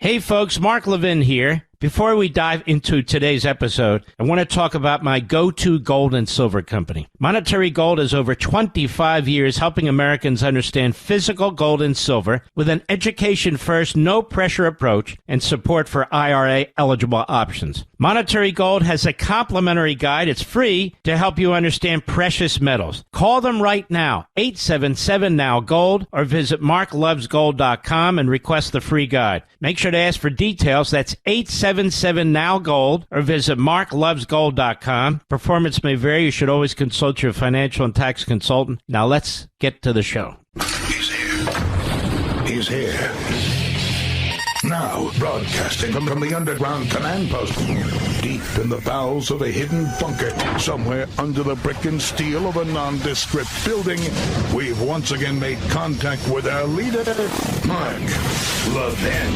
Hey folks, Mark Levin here. Before we dive into today's episode, I want to talk about my go-to gold and silver company. Monetary Gold has over 25 years helping Americans understand physical gold and silver with an education-first, no-pressure approach and support for IRA-eligible options. Monetary Gold has a complimentary guide. It's free to help you understand precious metals. Call them right now, 877-NOW-GOLD, or visit marklovesgold.com and request the free guide. Make sure to ask for details. That's 877-NOW-GOLD, or visit marklovesgold.com. Performance may vary. You should always consult your financial and tax consultant. Now let's get to the show. He's here. He's here. Now, broadcasting from the underground command post, deep in the bowels of a hidden bunker, somewhere under the brick and steel of a nondescript building, we've once again made contact with our leader, Mark Levin.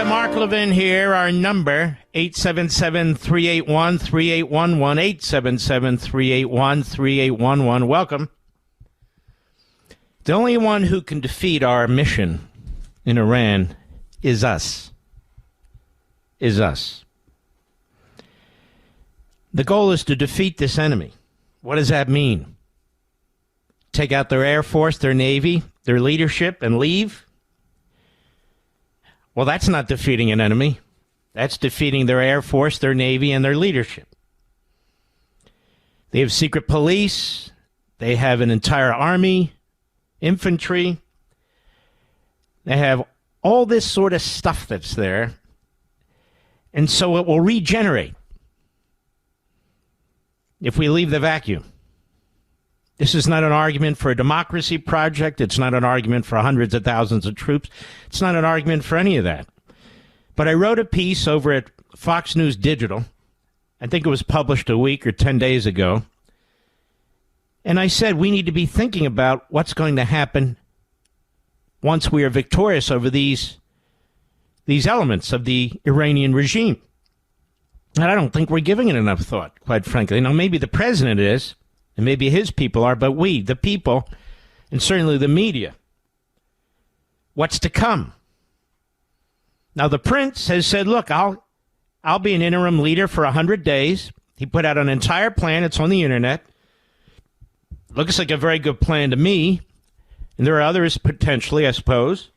Mark Levin here. Our number, 877-381-3811, 877-381-3811. Welcome. The only one who can defeat our mission in Iran is us. Is us. The goal is to defeat this enemy. What does that mean? Take out their Air Force, their Navy, their leadership, and leave? Well, that's not defeating an enemy. That's defeating their Air Force, their Navy, and their leadership. They have secret police. They have an entire army, infantry. They have all this sort of stuff that's there. And so it will regenerate if we leave the vacuum. This is not an argument for a democracy project. It's not an argument for hundreds of thousands of troops. It's not an argument for any of that. But I wrote a piece over at Fox News Digital. I think it was published a week or 10 days ago. And I said we need to be thinking about what's going to happen once we are victorious over these elements of the Iranian regime. And I don't think we're giving it enough thought, quite frankly. Now, maybe the president is. And maybe his people are, but we, the people, and certainly the media, what's to come? Now, the prince has said, look, I'll be an interim leader for 100 days. He put out an entire plan. It's on the internet. Looks like a very good plan to me. And there are others potentially, I suppose.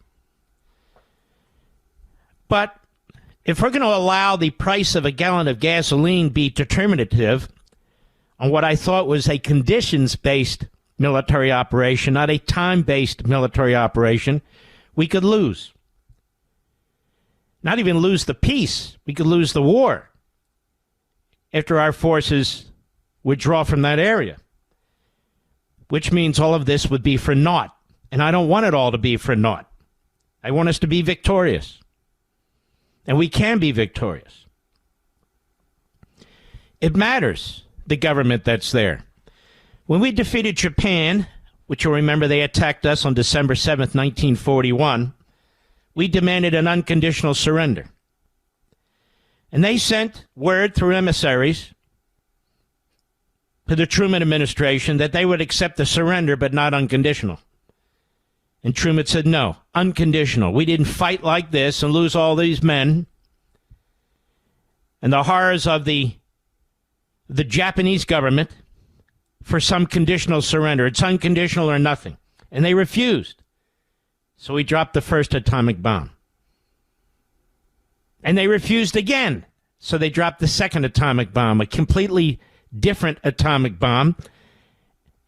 But if we're going to allow the price of a gallon of gasoline be determinative on what I thought was a conditions-based military operation, not a time-based military operation, we could lose. Not even lose the peace. We could lose the war after our forces withdraw from that area, which means all of this would be for naught. And I don't want it all to be for naught. I want us to be victorious. And we can be victorious. It matters, the government that's there. When we defeated Japan, which you'll remember they attacked us on December 7th, 1941, we demanded an unconditional surrender. And they sent word through emissaries to the Truman administration that they would accept the surrender, but not unconditional. And Truman said, no, unconditional. We didn't fight like this and lose all these men. And the horrors of the Japanese government for some conditional surrender. It's unconditional or nothing. And they refused. So we dropped the first atomic bomb. And they refused again. So they dropped the second atomic bomb, a completely different atomic bomb.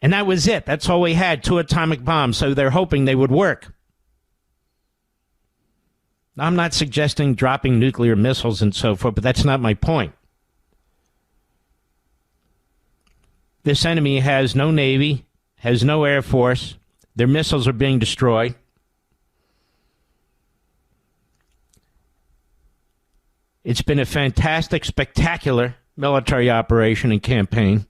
And that was it. That's all we had, 2 atomic bombs. So they're hoping they would work. I'm not suggesting dropping nuclear missiles and so forth, but that's not my point. This enemy has no Navy, has no Air Force. Their missiles are being destroyed. It's been a fantastic, spectacular military operation and campaign.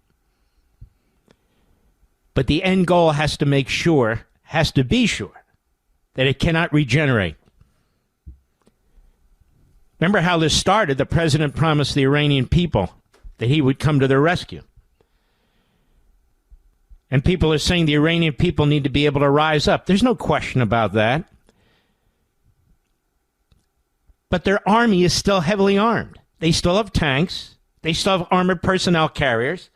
But the end goal has to be sure, that it cannot regenerate. Remember how this started? The president promised the Iranian people that he would come to their rescue. And people are saying the Iranian people need to be able to rise up. There's no question about that. But their army is still heavily armed. They still have tanks. They still have armored personnel carriers.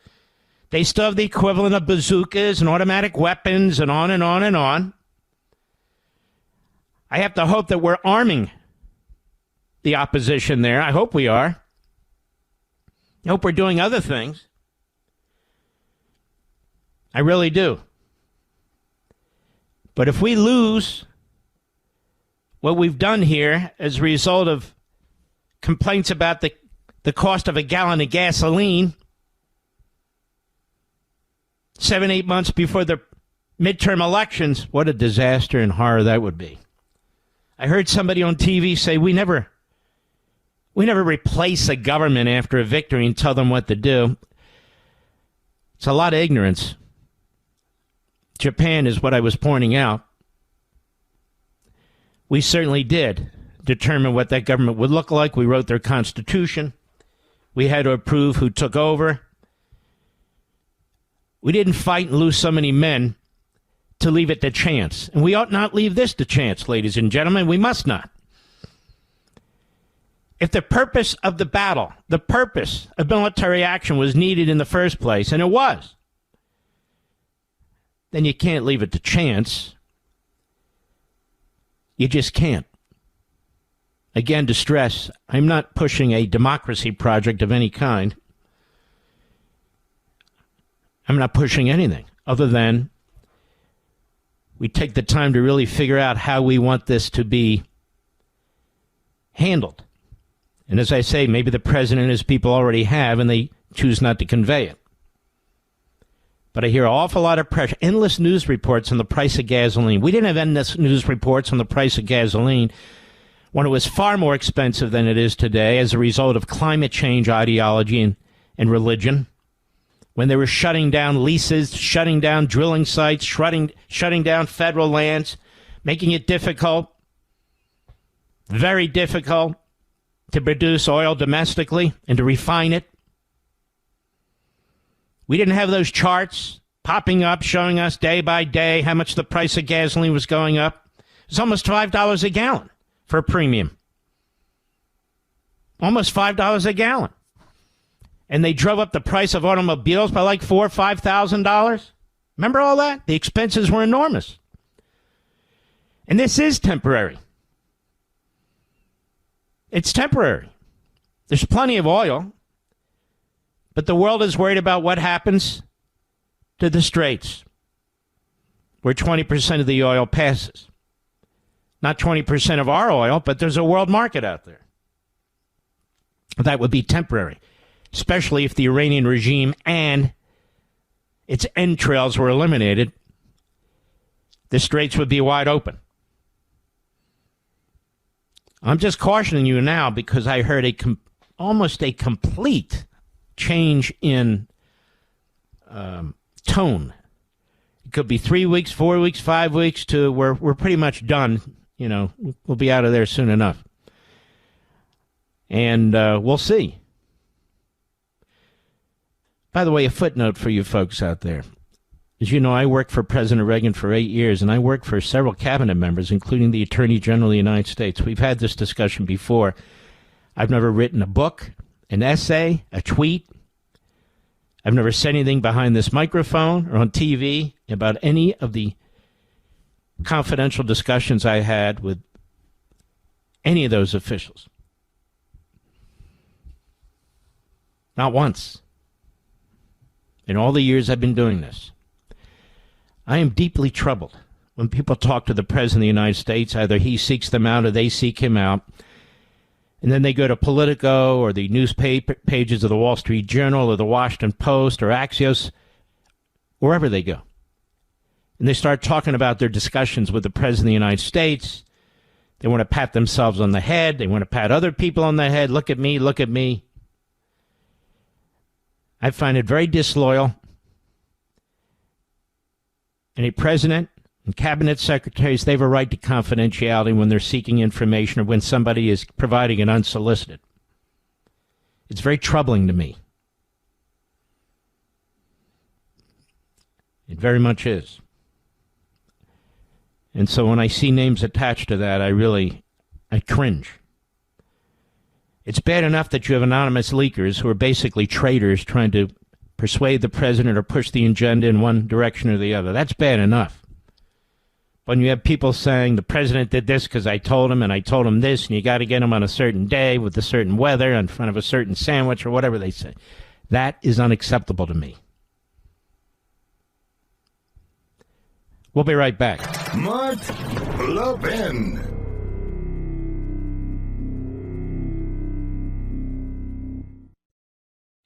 They still have the equivalent of bazookas and automatic weapons and on and on and on. I have to hope that we're arming the opposition there. I hope we are. I hope we're doing other things. I really do. But if we lose what we've done here as a result of complaints about the cost of a gallon of gasoline 7-8 months before the midterm elections, what a disaster and horror that would be. I heard somebody on TV say we never replace a government after a victory and tell them what to do. It's a lot of ignorance. Japan is what I was pointing out. We certainly did determine what that government would look like. We wrote their constitution. We had to approve who took over. We didn't fight and lose so many men to leave it to chance. And we ought not leave this to chance, ladies and gentlemen. We must not. If the purpose of the battle, the purpose of military action was needed in the first place, and it was, then you can't leave it to chance. You just can't. Again, to stress, I'm not pushing a democracy project of any kind. I'm not pushing anything other than we take the time to really figure out how we want this to be handled. And as I say, maybe the president and his people already have, and they choose not to convey it. But I hear an awful lot of pressure, endless news reports on the price of gasoline. We didn't have endless news reports on the price of gasoline when it was far more expensive than it is today as a result of climate change ideology and religion. When they were shutting down leases, shutting down drilling sites, shutting down federal lands, making it difficult, very difficult, to produce oil domestically and to refine it. We didn't have those charts popping up showing us day by day how much the price of gasoline was going up. It's almost $5 a gallon for a premium. Almost $5 a gallon. And they drove up the price of automobiles by like $4,000 or $5,000. Remember all that? The expenses were enormous. And this is temporary. It's temporary. There's plenty of oil. But the world is worried about what happens to the Straits, where 20% of the oil passes. Not 20% of our oil, but there's a world market out there. That would be temporary, especially if the Iranian regime and its entrails were eliminated. The Straits would be wide open. I'm just cautioning you now because I heard almost a complete change in tone. It could be 3 weeks, 4 weeks, 5 weeks to we're pretty much done. You know, we'll be out of there soon enough. And we'll see. By the way, a footnote for you folks out there. As you know, I worked for President Reagan for 8 years, and I worked for several cabinet members, including the Attorney General of the United States. We've had this discussion before. I've never written a book, an essay, a tweet. I've never said anything behind this microphone or on TV about any of the confidential discussions I had with any of those officials. Not once. In all the years I've been doing this. I am deeply troubled when people talk to the President of the United States. Either he seeks them out or they seek him out. And then they go to Politico or the newspaper pages of the Wall Street Journal or the Washington Post or Axios, wherever they go. And they start talking about their discussions with the President of the United States. They want to pat themselves on the head. They want to pat other people on the head. Look at me, look at me. I find it very disloyal. Any president and cabinet secretaries, they have a right to confidentiality when they're seeking information or when somebody is providing it unsolicited. It's very troubling to me. It very much is. And so when I see names attached to that, I cringe. It's bad enough that you have anonymous leakers who are basically traitors trying to persuade the president or push the agenda in one direction or the other. That's bad enough. When you have people saying the president did this because I told him and I told him this and you got to get him on a certain day with a certain weather in front of a certain sandwich or whatever they say. That is unacceptable to me. We'll be right back. Mark Levin.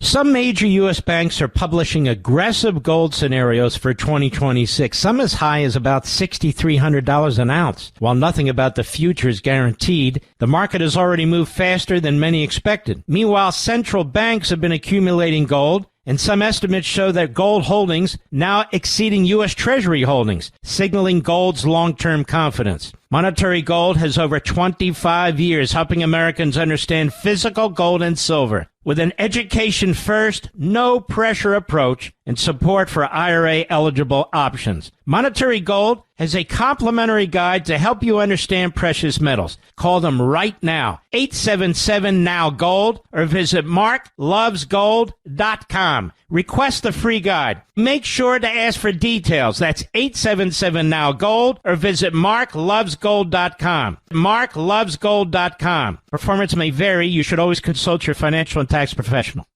Some major U.S. banks are publishing aggressive gold scenarios for 2026, some as high as about $6,300 an ounce. While nothing about the future is guaranteed, the market has already moved faster than many expected. Meanwhile, central banks have been accumulating gold, and some estimates show that gold holdings now exceeding U.S. Treasury holdings, signaling gold's long-term confidence. Monetary gold has over 25 years helping Americans understand physical gold and silver. With an education-first, no-pressure approach and support for IRA-eligible options. Monetary Gold has a complimentary guide to help you understand precious metals. Call them right now, 877-NOW-GOLD, or visit marklovesgold.com. Request the free guide. Make sure to ask for details. That's 877-NOW-GOLD, or visit marklovesgold.com. marklovesgold.com. Performance may vary. You should always consult your financial and tax professional.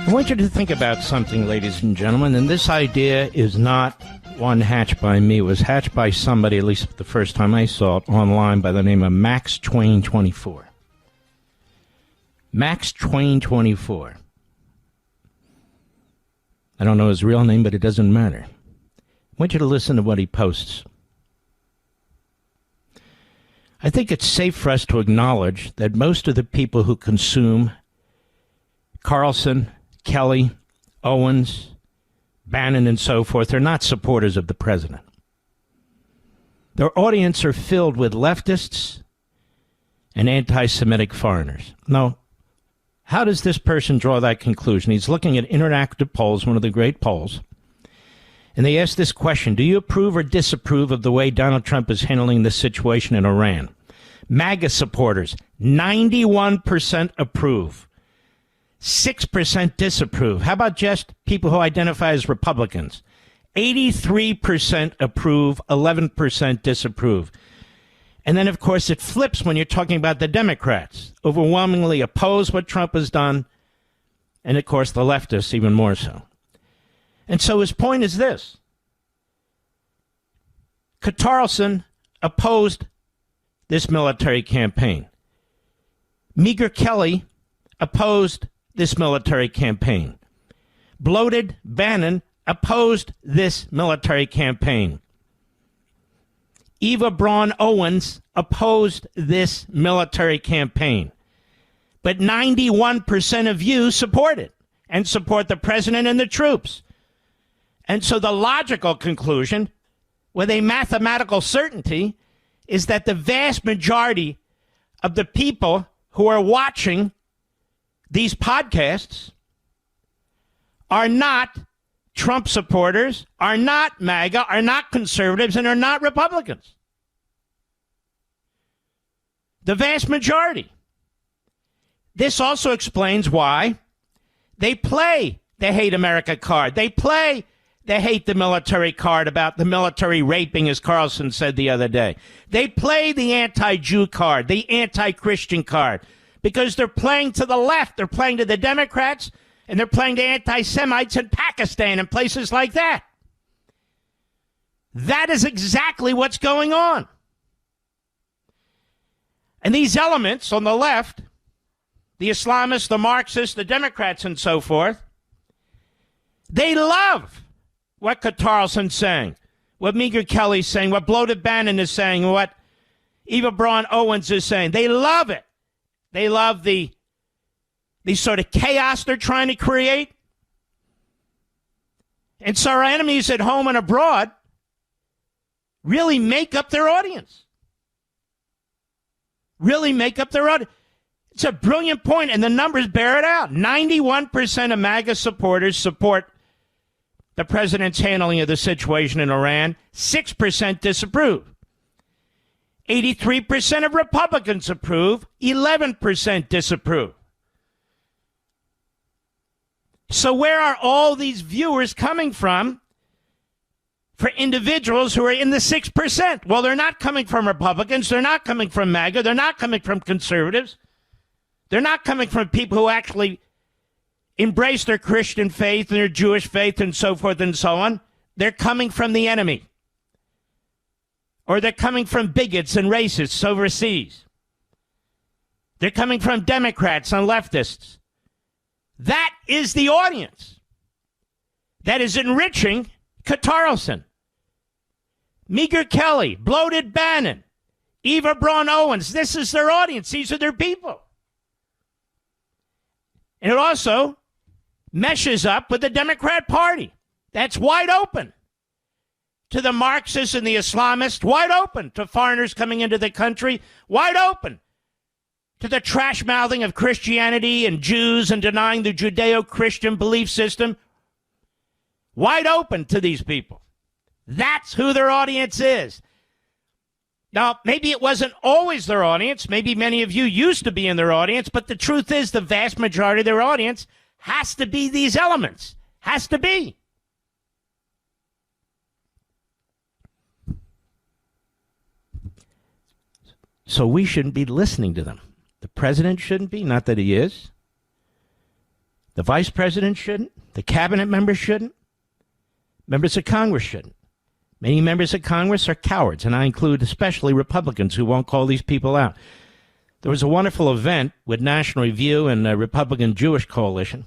I want you to think about something, ladies and gentlemen, and this idea is not one hatched by me. It was hatched by somebody, at least the first time I saw it, online by the name of Max Twain 24. Max Twain 24. I don't know his real name, but it doesn't matter. I want you to listen to what he posts. I think it's safe for us to acknowledge that most of the people who consume Carlson, Kelly, Owens, Bannon, and so forth are not supporters of the president. Their audience are filled with leftists and anti-Semitic foreigners. Now, how does this person draw that conclusion? He's looking at interactive polls, one of the great polls, and they ask this question: do you approve or disapprove of the way Donald Trump is handling the situation in Iran? MAGA supporters, 91% approve. 6% disapprove. How about just people who identify as Republicans? 83% approve, 11% disapprove. And then, of course, it flips when you're talking about the Democrats. Overwhelmingly oppose what Trump has done. And, of course, the leftists even more so. And so his point is this. Carlson opposed this military campaign. Megyn Kelly opposed this military campaign. Bloated Bannon opposed this military campaign. Eva Braun Owens opposed this military campaign. But 91% of you support it and support the president and the troops. And so the logical conclusion, with a mathematical certainty, is that the vast majority of the people who are watching these podcasts are not Trump supporters, are not MAGA, are not conservatives, and are not Republicans. The vast majority. This also explains why they play the hate America card. They play the hate the military card about the military raping, as Carlson said the other day. They play the anti-Jew card, the anti-Christian card, because they're playing to the left. They're playing to the Democrats, and they're playing to anti-Semites in Pakistan and places like that. That is exactly what's going on. And these elements on the left, the Islamists, the Marxists, the Democrats, and so forth, they love what Carlson's saying, what Megyn Kelly's saying, what bloated Bannon is saying, what Eva Braun Owens is saying. They love it. They love the sort of chaos they're trying to create. And so our enemies at home and abroad really make up their audience. Really make up their audience. It's a brilliant point, and the numbers bear it out. 91% of MAGA supporters support the president's handling of the situation in Iran. 6% disapprove. 83% of Republicans approve. 11% disapprove. So where are all these viewers coming from for individuals who are in the 6%? Well, they're not coming from Republicans. They're not coming from MAGA. They're not coming from conservatives. They're not coming from people who actually embrace their Christian faith and their Jewish faith and so forth and so on. They're coming from the enemy. Or they're coming from bigots and racists overseas. They're coming from Democrats and leftists. That is the audience that is enriching Carlson, Megyn Kelly, bloated Bannon, Eva Braun Owens. This is their audience. These are their people. And it also meshes up with the Democrat Party. That's wide open to the Marxists and the Islamists, wide open to foreigners coming into the country, wide open to the trash-mouthing of Christianity and Jews and denying the Judeo-Christian belief system, wide open to these people. That's who their audience is. Now, maybe it wasn't always their audience. Maybe many of you used to be in their audience, but the truth is the vast majority of their audience has to be these elements. Has to be. So we shouldn't be listening to them. The president shouldn't be, not that he is. The vice president shouldn't. The cabinet members shouldn't. Members of Congress shouldn't. Many members of Congress are cowards, and I include especially Republicans who won't call these people out. There was a wonderful event with National Review and the Republican Jewish Coalition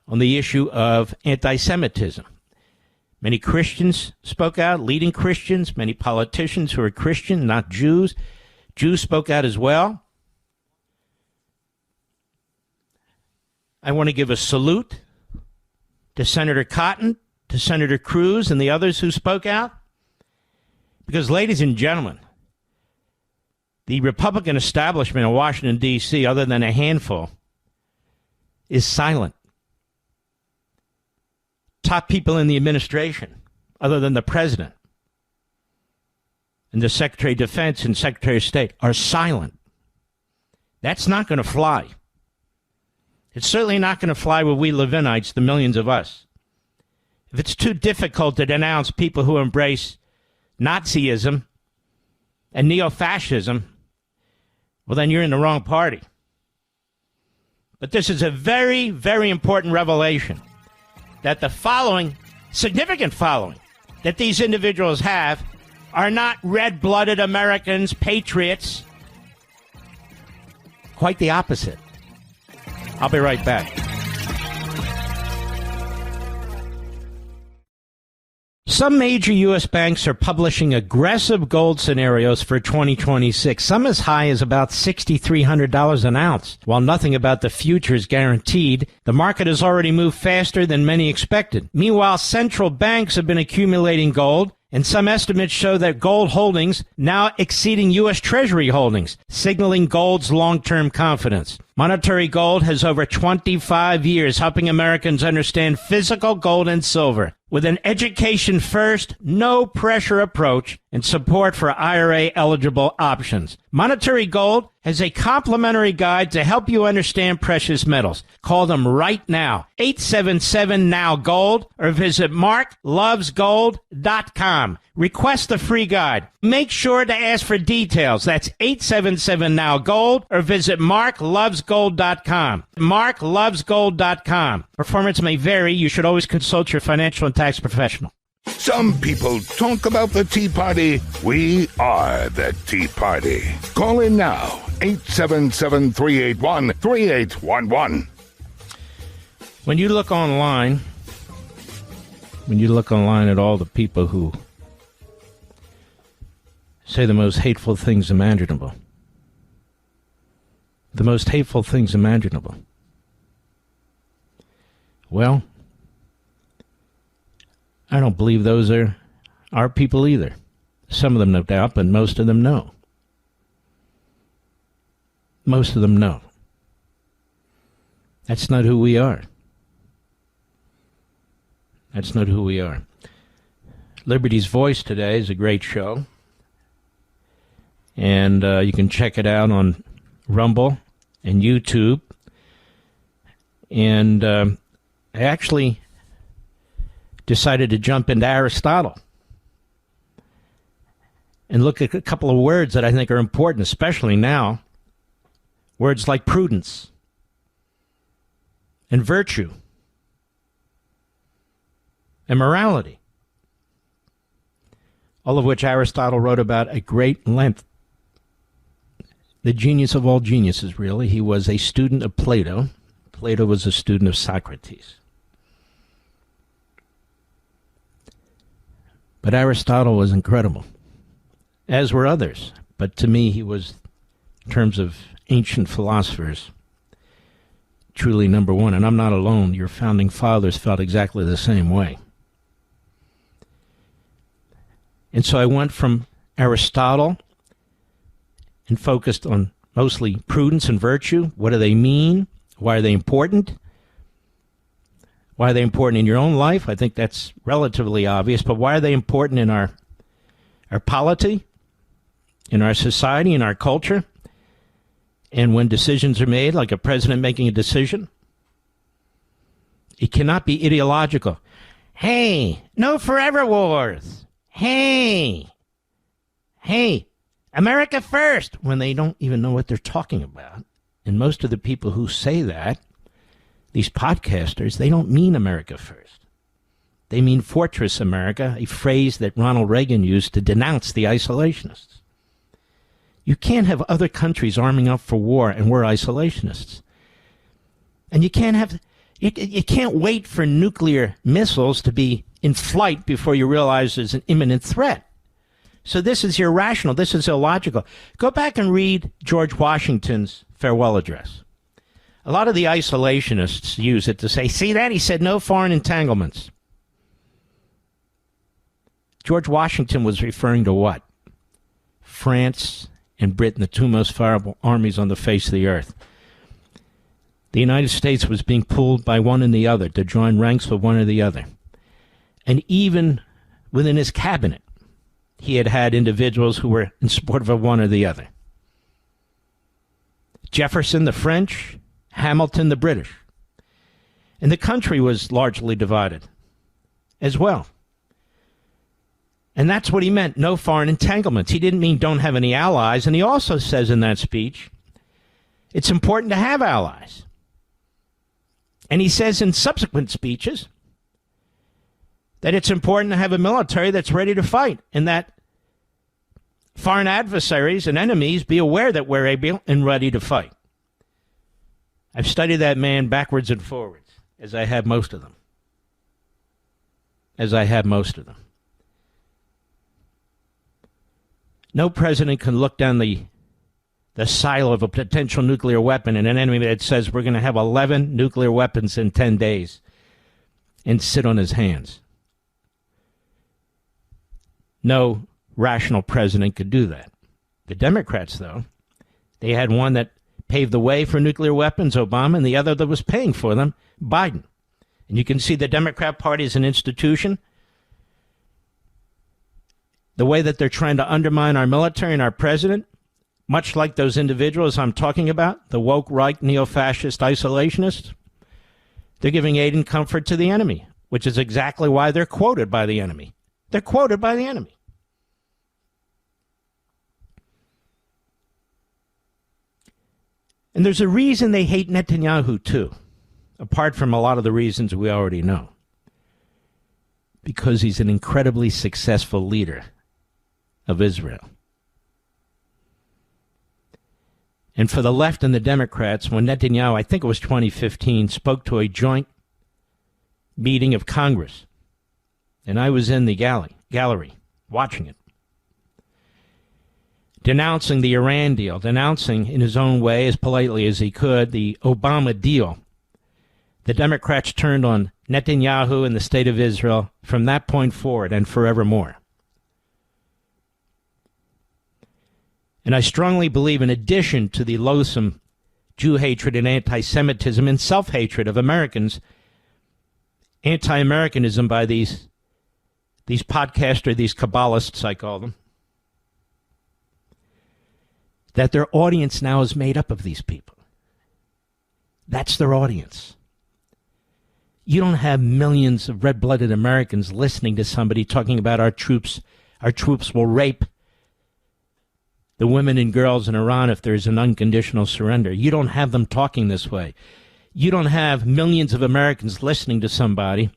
on the issue of anti-Semitism. Many Christians spoke out, leading Christians, many politicians who are Christian, not Jews. Jews spoke out as well. I want to give a salute to Senator Cotton, to Senator Cruz, and the others who spoke out. Because, ladies and gentlemen, the Republican establishment in Washington, D.C., other than a handful, is silent. Top people in the administration, other than the president and the Secretary of Defense and Secretary of State, are silent. That's not going to fly. It's certainly not going to fly with we Levinites, the millions of us. If it's too difficult to denounce people who embrace Nazism and neo-fascism, well, then you're in the wrong party. But this is a very, very important revelation that the following, significant following, that these individuals have are not red-blooded Americans, patriots. Quite the opposite. I'll be right back. Some major U.S. banks are publishing aggressive gold scenarios for 2026, some as high as about $6,300 an ounce. While nothing about the future is guaranteed, the market has already moved faster than many expected. Meanwhile, central banks have been accumulating gold, And some estimates show that gold holdings now exceeding U.S. Treasury holdings, signaling gold's long-term confidence. Monetary gold has over 25 years helping Americans understand physical gold and silver with an education-first, no-pressure approach and support for IRA-eligible options. Monetary Gold has a complimentary guide to help you understand precious metals. Call them right now, 877-NOW-GOLD, or visit marklovesgold.com. Request the free guide. Make sure to ask for details. That's 877-NOW-GOLD, or visit marklovesgold.com. marklovesgold.com. Performance may vary. You should always consult your financial and tax professional. Some people talk about the Tea Party. We are the Tea Party. Call in now, 877-381-3811. When you look online at all the people who say the most hateful things imaginable, well, I don't believe those are our people either. Some of them, no doubt, but most of them, no. Most of them, no. That's not who we are. That's not who we are. Liberty's Voice today is a great show. And you can check it out on Rumble and YouTube. And I actually decided to jump into Aristotle and look at a couple of words that I think are important, especially now. Words like prudence and virtue and morality, all of which Aristotle wrote about at great length. The genius of all geniuses, really. He was a student of Plato. Plato was a student of Socrates. But Aristotle was incredible, as were others. But to me, he was, in terms of ancient philosophers, truly number one. And I'm not alone. Your founding fathers felt exactly the same way. And so I went from Aristotle and focused on mostly prudence and virtue. What do they mean? Why are they important? Why are they important in your own life? I think that's relatively obvious. But why are they important in our polity, in our society, in our culture? And when decisions are made, like a president making a decision, it cannot be ideological. Hey, no forever wars. Hey, America first, when they don't even know what they're talking about. And most of the people who say that, these podcasters, they don't mean America first. They mean Fortress America, a phrase that Ronald Reagan used to denounce the isolationists. You can't have other countries arming up for war and we're isolationists. And you can't wait for nuclear missiles to be in flight before you realize there's an imminent threat. So this is irrational. This is illogical. Go back and read George Washington's farewell address. A lot of the isolationists use it to say, see that? He said no foreign entanglements. George Washington was referring to what? France and Britain, the two most powerful armies on the face of the earth. The United States was being pulled by one and the other to join ranks with one or the other. And even within his cabinet, he had individuals who were in support of one or the other. Jefferson, the French, Hamilton, the British. And the country was largely divided as well. And that's what he meant, no foreign entanglements. He didn't mean don't have any allies. And he also says in that speech, it's important to have allies. And he says in subsequent speeches that it's important to have a military that's ready to fight, and that foreign adversaries and enemies be aware that we're able and ready to fight. I've studied that man backwards and forwards, as I have most of them. No president can look down the silo of a potential nuclear weapon and an enemy that says we're going to have 11 nuclear weapons in 10 days and sit on his hands. No rational president could do that. The Democrats, though, they had one that paved the way for nuclear weapons, Obama, and the other that was paying for them, Biden. And you can see the Democrat Party as an institution, the way that they're trying to undermine our military and our president, much like those individuals I'm talking about, the woke right neo-fascist isolationists. They're giving aid and comfort to the enemy, which is exactly why they're quoted by the enemy. They're quoted by the enemy. And there's a reason they hate Netanyahu, too, apart from a lot of the reasons we already know. Because he's an incredibly successful leader of Israel. And for the left and the Democrats, when Netanyahu, I think it was 2015, spoke to a joint meeting of Congress, and I was in the gallery watching it, denouncing the Iran deal, denouncing in his own way, as politely as he could, the Obama deal, the Democrats turned on Netanyahu and the state of Israel from that point forward and forevermore. And I strongly believe, in addition to the loathsome Jew hatred and anti-Semitism and self-hatred of Americans, anti-Americanism by these podcasters, these Kabbalists, I call them, that their audience now is made up of these people. That's their audience. You don't have millions of red-blooded Americans listening to somebody talking about our troops will rape the women and girls in Iran if there's an unconditional surrender. You don't have them talking this way. You don't have millions of Americans listening to somebody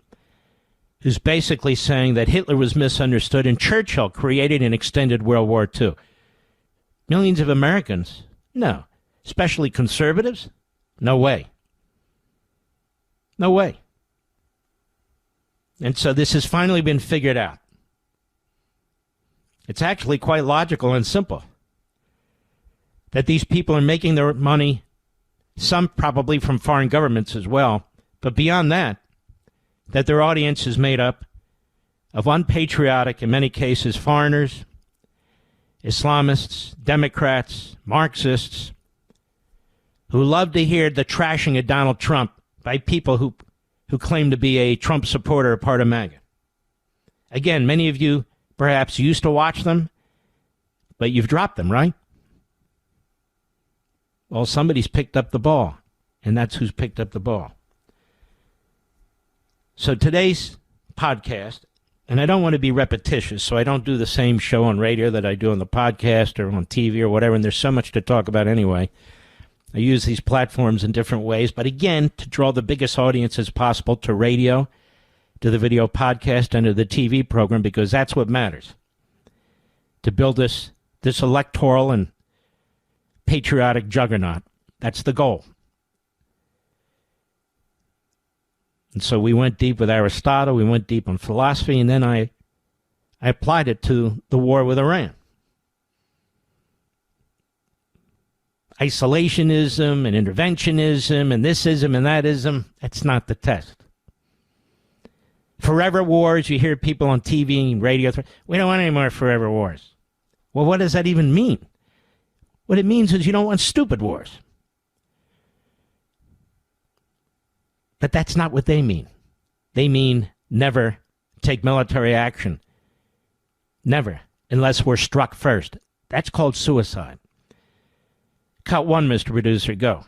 who's basically saying that Hitler was misunderstood and Churchill created and extended World War II. Millions of Americans? No. Especially conservatives? No way. No way. And so this has finally been figured out. It's actually quite logical and simple that these people are making their money, some probably from foreign governments as well, but beyond that, that their audience is made up of unpatriotic, in many cases, foreigners, Islamists, Democrats, Marxists, who love to hear the trashing of Donald Trump by people who claim to be a Trump supporter or part of MAGA. Again, many of you perhaps used to watch them, but you've dropped them, right? Well, somebody's picked up the ball, and that's who's picked up the ball. So today's podcast, and I don't want to be repetitious, so I don't do the same show on radio that I do on the podcast or on TV or whatever, and there's so much to talk about anyway. I use these platforms in different ways, but again, to draw the biggest audience as possible to radio, to the video podcast, and to the TV program, because that's what matters. To build this electoral and patriotic juggernaut. That's the goal. And so we went deep with Aristotle, we went deep on philosophy, and then I applied it to the war with Iran. Isolationism and interventionism and thisism and thatism, that's not the test. Forever wars, you hear people on TV and radio, we don't want any more forever wars. Well, what does that even mean? What it means is you don't want stupid wars. But that's not what they mean. They mean never take military action. Never, unless we're struck first. That's called suicide. Cut one, Mr. Producer, go.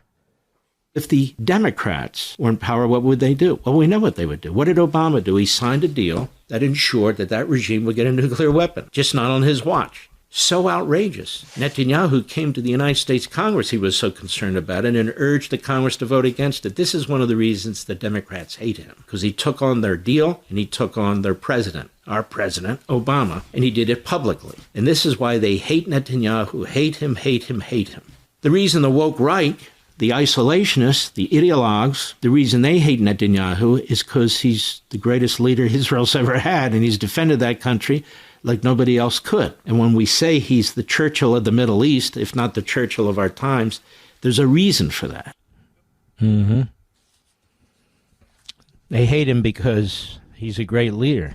If the Democrats were in power, what would they do? Well, we know what they would do. What did Obama do? He signed a deal that ensured that regime would get a nuclear weapon, just not on his watch. So outrageous. Netanyahu came to the United States Congress, he was so concerned about it, and urged the Congress to vote against it. This is one of the reasons the Democrats hate him, because he took on their deal and he took on their president, our president, Obama, and he did it publicly. And this is why they hate Netanyahu, hate him, hate him, hate him. The reason the woke right, the isolationists, the ideologues, the reason they hate Netanyahu is because he's the greatest leader Israel's ever had, and he's defended that country like nobody else could. And when we say he's the Churchill of the Middle East, if not the Churchill of our times, there's a reason for that. Mm-hmm. They hate him because he's a great leader.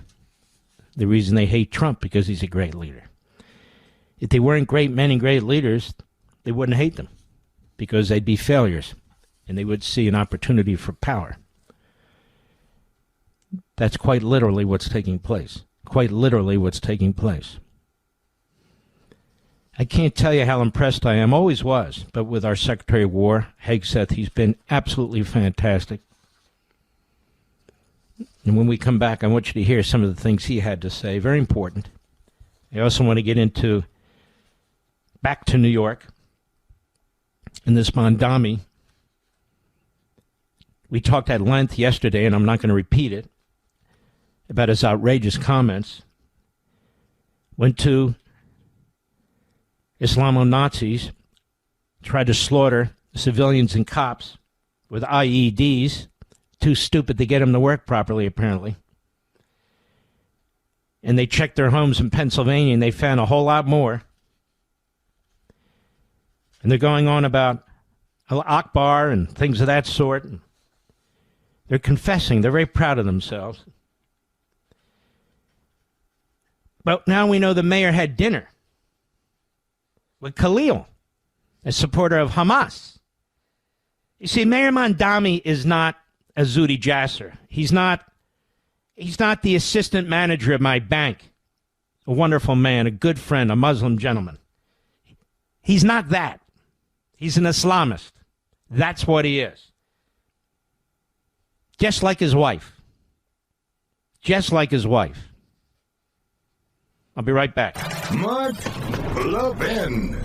The reason they hate Trump, because he's a great leader. If they weren't great men and great leaders, they wouldn't hate them, because they'd be failures, and they would see an opportunity for power. That's quite literally what's taking place. Quite literally what's taking place. I can't tell you how impressed I am, always was, but with our Secretary of War, Hegseth, he's been absolutely fantastic. And when we come back, I want you to hear some of the things he had to say. Very important. I also want to get into back to New York and this Mondami. We talked at length yesterday, and I'm not going to repeat it, about his outrageous comments. Went to Islamo-Nazis, tried to slaughter civilians and cops with IEDs, too stupid to get them to work properly, apparently. And they checked their homes in Pennsylvania, and they found a whole lot more. And they're going on about Al-Akbar and things of that sort. They're confessing. They're very proud of themselves. But now we know the mayor had dinner with Khalil, a supporter of Hamas. You see, Mayor Mondami is not a Zuhdi Jasser. He's not the assistant manager of my bank, a wonderful man, a good friend, a Muslim gentleman. He's not that. He's an Islamist. That's what he is. Just like his wife. Just like his wife. I'll be right back. Mark Levin.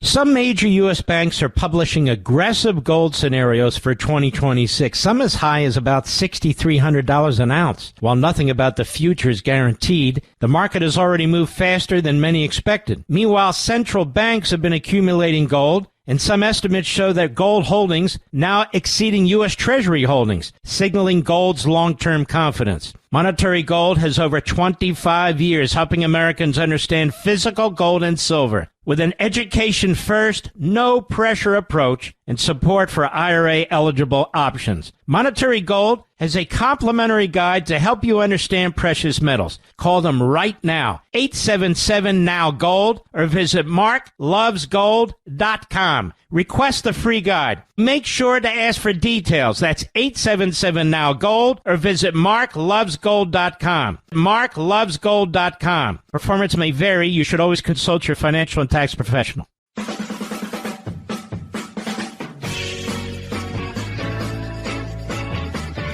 Some major U.S. banks are publishing aggressive gold scenarios for 2026, some as high as about $6,300 an ounce. While nothing about the future is guaranteed, the market has already moved faster than many expected. Meanwhile, central banks have been accumulating gold, and some estimates show that gold holdings now exceeding U.S. Treasury holdings, signaling gold's long-term confidence. Monetary gold has over 25 years helping Americans understand physical gold and silver. With an education-first, no-pressure approach and support for IRA-eligible options. Monetary Gold has a complimentary guide to help you understand precious metals. Call them right now, 877-NOW-GOLD, or visit marklovesgold.com. Request the free guide. Make sure to ask for details. That's 877-NOW-GOLD, or visit marklovesgold.com. marklovesgold.com. Performance may vary. You should always consult your financial and tax professional.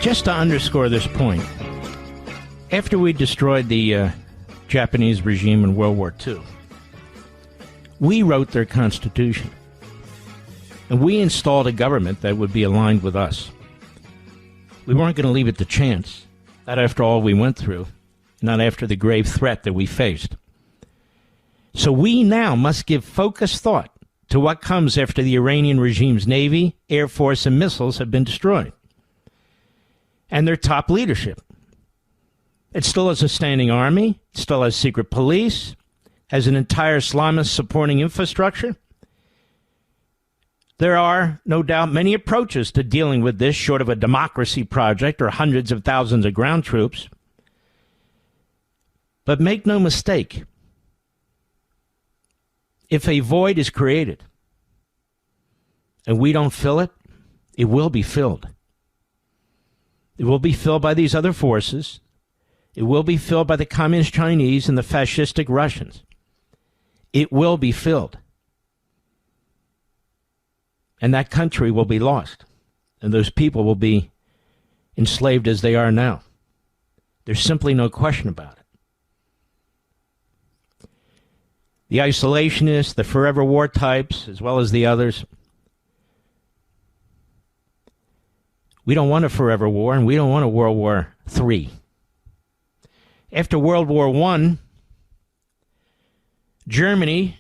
Just to underscore this point, after we destroyed the Japanese regime in World War II, we wrote their constitution. And we installed a government that would be aligned with us. We weren't going to leave it to chance, not after all we went through, not after the grave threat that we faced. So we now must give focused thought to what comes after the Iranian regime's Navy, Air Force, and missiles have been destroyed, and their top leadership. It still has a standing army, it still has secret police, has an entire Islamist-supporting infrastructure. There are, no doubt, many approaches to dealing with this short of a democracy project or hundreds of thousands of ground troops. But make no mistake, if a void is created and we don't fill it, it will be filled. It will be filled by these other forces. It will be filled by the Communist Chinese and the fascistic Russians. It will be filled. And that country will be lost. And those people will be enslaved as they are now. There's simply no question about it. The isolationists, the forever war types, as well as the others, we don't want a forever war, and we don't want a World War III. After World War I, Germany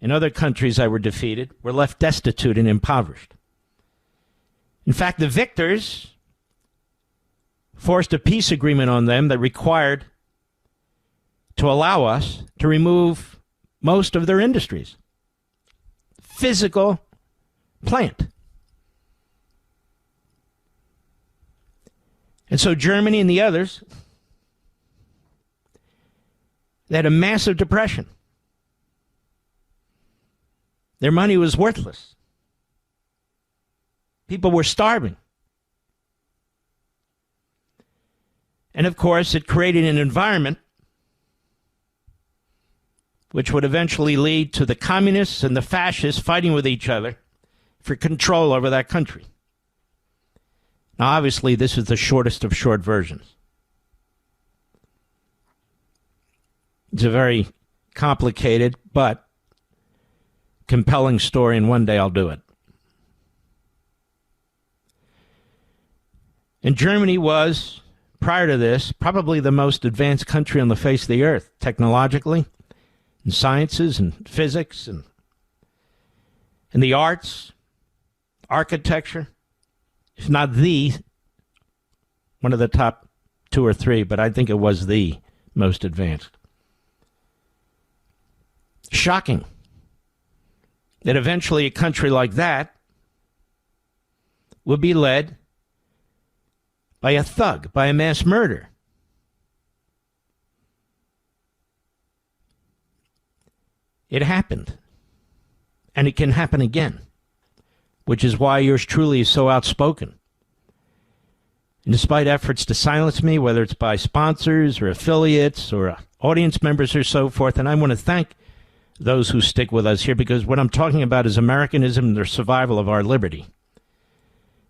and other countries that were defeated were left destitute and impoverished. In fact, the victors forced a peace agreement on them that required to allow us to remove most of their industries. Physical plant. And so Germany and the others, they had a massive depression. Their money was worthless. People were starving. And of course, it created an environment which would eventually lead to the communists and the fascists fighting with each other for control over that country. Now, obviously, this is the shortest of short versions. It's a very complicated but compelling story, and one day I'll do it. And Germany was, prior to this, probably the most advanced country on the face of the earth, technologically, in sciences and physics and in the arts, architecture, if not the, one of the top 2 or 3, but I think it was the most advanced. Shocking that eventually a country like that would be led by a thug, by a mass murderer. It happened. And it can happen again, which is why yours truly is so outspoken. And despite efforts to silence me, whether it's by sponsors or affiliates or audience members or so forth, and I want to thank those who stick with us here, because what I'm talking about is Americanism and the survival of our liberty.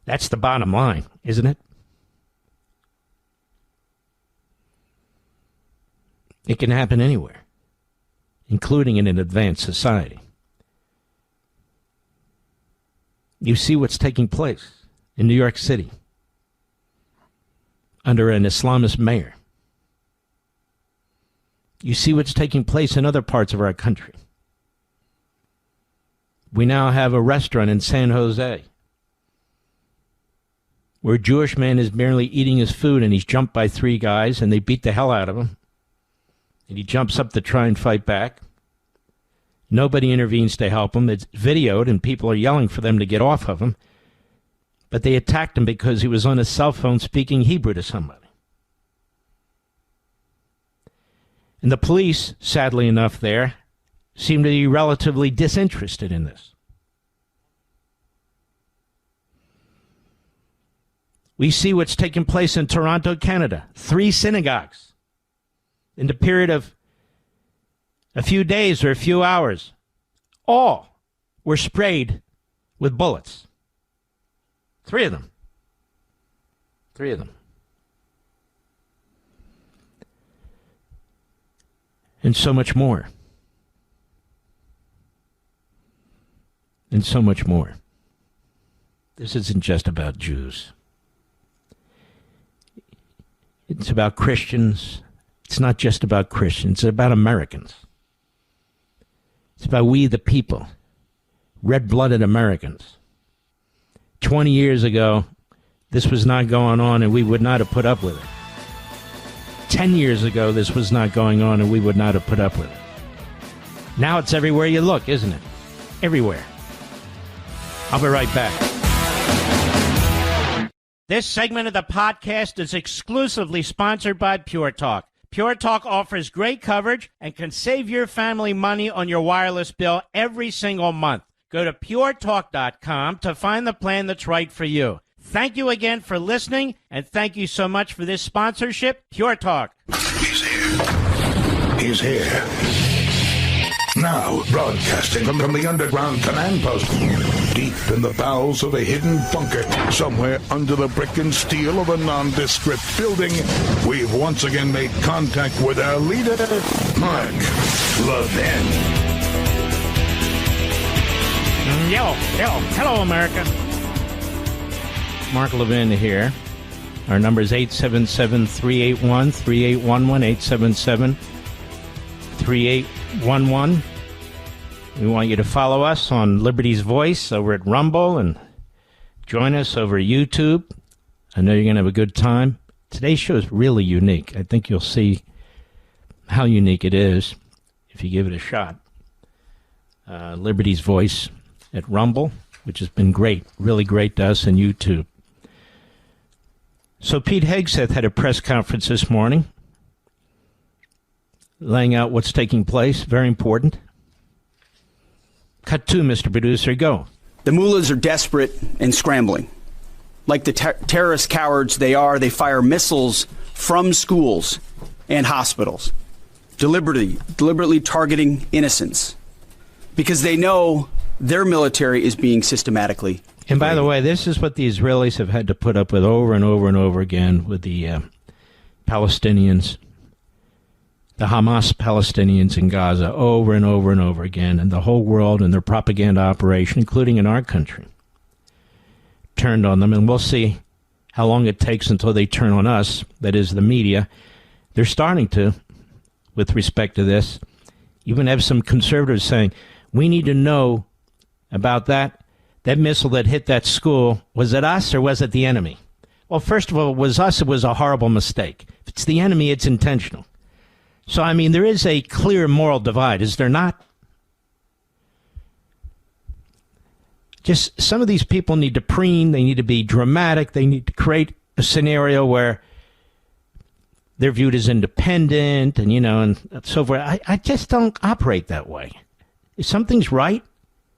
That's the bottom line, isn't it? It can happen anywhere, including in an advanced society. You see what's taking place in New York City under an Islamist mayor. You see what's taking place in other parts of our country. We now have a restaurant in San Jose where a Jewish man is merely eating his food and he's jumped by 3 guys and they beat the hell out of him. And he jumps up to try and fight back. Nobody intervenes to help him. It's videoed and people are yelling for them to get off of him. But they attacked him because he was on his cell phone speaking Hebrew to somebody. And the police, sadly enough there, seem to be relatively disinterested in this. We see what's taking place in Toronto, Canada. 3 synagogues in the period of a few days or a few hours. All were sprayed with bullets. 3 of them. 3 of them. And so much more. And so much more. This isn't just about Jews. It's about Christians. It's not just about Christians. It's about Americans. It's about we the people. Red-blooded Americans. 20 years ago, this was not going on and we would not have put up with it. 10 years ago, this was not going on and we would not have put up with it. Now it's everywhere you look, isn't it? Everywhere. I'll be right back. This segment of the podcast is exclusively sponsored by Pure Talk. Pure Talk offers great coverage and can save your family money on your wireless bill every single month. Go to puretalk.com to find the plan that's right for you. Thank you again for listening, and thank you so much for this sponsorship, Pure Talk. He's here. He's here. Now, broadcasting from the underground command post, deep in the bowels of a hidden bunker, somewhere under the brick and steel of a nondescript building, we've once again made contact with our leader, Mark Levin. Hello, America. Mark Levin here. Our number is 877-381-3811, 877-3811. We want you to follow us on Liberty's Voice over at Rumble and join us over YouTube. I know you're going to have a good time. Today's show is really unique. I think you'll see how unique it is if you give it a shot. Liberty's Voice at Rumble, which has been great, really great to us, and YouTube. So Pete Hegseth had a press conference this morning, laying out what's taking place. Very important. Cut 2, Mr. Producer, go. The mullahs are desperate and scrambling. Like the terrorist cowards they are, they fire missiles from schools and hospitals, deliberately targeting innocents, because they know their military is being systematically. And by the way, this is what the Israelis have had to put up with over and over and over again with the Palestinians, the Hamas Palestinians in Gaza, over and over and over again, and the whole world and their propaganda operation, including in our country, turned on them. And we'll see how long it takes until they turn on us, that is the media. They're starting to, with respect to this. You even have some conservatives saying, we need to know about that missile that hit that school. Was it us or was it the enemy? Well, first of all, it was us. It was a horrible mistake. If it's the enemy, it's intentional. So, I mean, there is a clear moral divide, is there not? Just some of these people need to preen. They need to be dramatic. They need to create a scenario where they're viewed as independent and, and so forth. I just don't operate that way. If something's right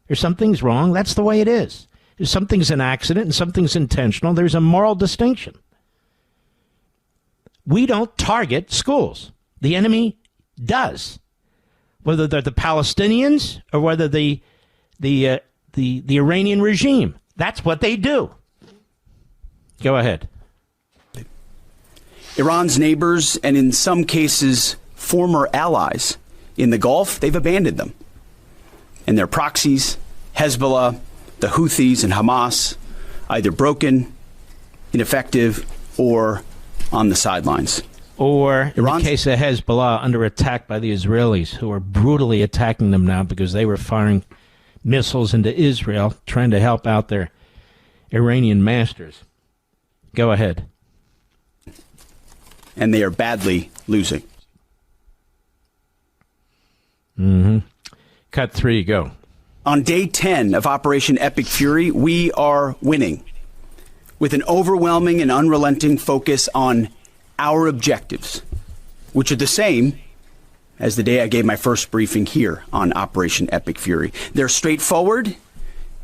or something's wrong, that's the way it is. If something's an accident and something's intentional, there's a moral distinction. We don't target schools. The enemy does. Whether they're the Palestinians or whether the Iranian regime. That's what they do. Go ahead. Iran's neighbors, and in some cases, former allies in the Gulf, they've abandoned them. And their proxies, Hezbollah, the Houthis, and Hamas, either broken, ineffective, or on the sidelines. Or, in the case of Hezbollah, under attack by the Israelis, who are brutally attacking them now because they were firing missiles into Israel, trying to help out their Iranian masters. Go ahead. And they are badly losing. Cut 3, go. On day 10 of Operation Epic Fury, we are winning with an overwhelming and unrelenting focus on our objectives, which are the same as the day I gave my first briefing here on Operation Epic Fury. They're straightforward,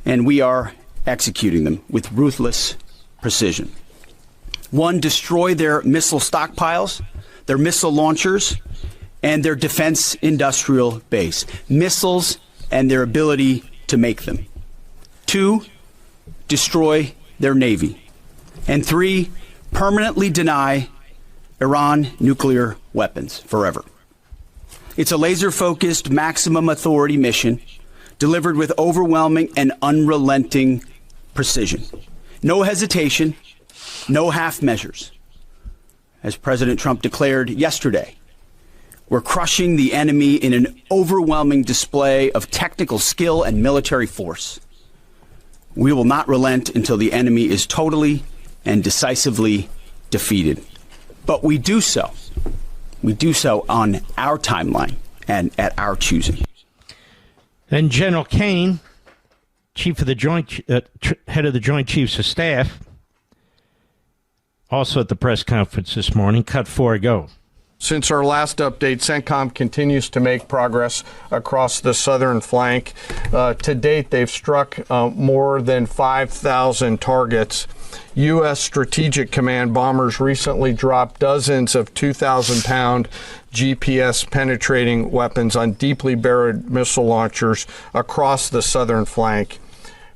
and we are executing them with ruthless precision. 1, destroy their missile stockpiles, their missile launchers, and their defense industrial base. Missiles and their ability to make them. 2, destroy their navy. And 3, permanently deny Iran nuclear weapons forever. It's a laser-focused, maximum authority mission delivered with overwhelming and unrelenting precision. No hesitation, no half measures. As President Trump declared yesterday, we're crushing the enemy in an overwhelming display of technical skill and military force. We will not relent until the enemy is totally and decisively defeated. But we do so on our timeline and at our choosing. Then General Kane, head of the Joint Chiefs of Staff, also at the press conference this morning. Cut 4, go. Since our last update, CENTCOM continues to make progress across the southern flank. To date, they've struck more than 5,000 targets. U.S. Strategic Command bombers recently dropped dozens of 2,000-pound GPS-penetrating weapons on deeply buried missile launchers across the southern flank.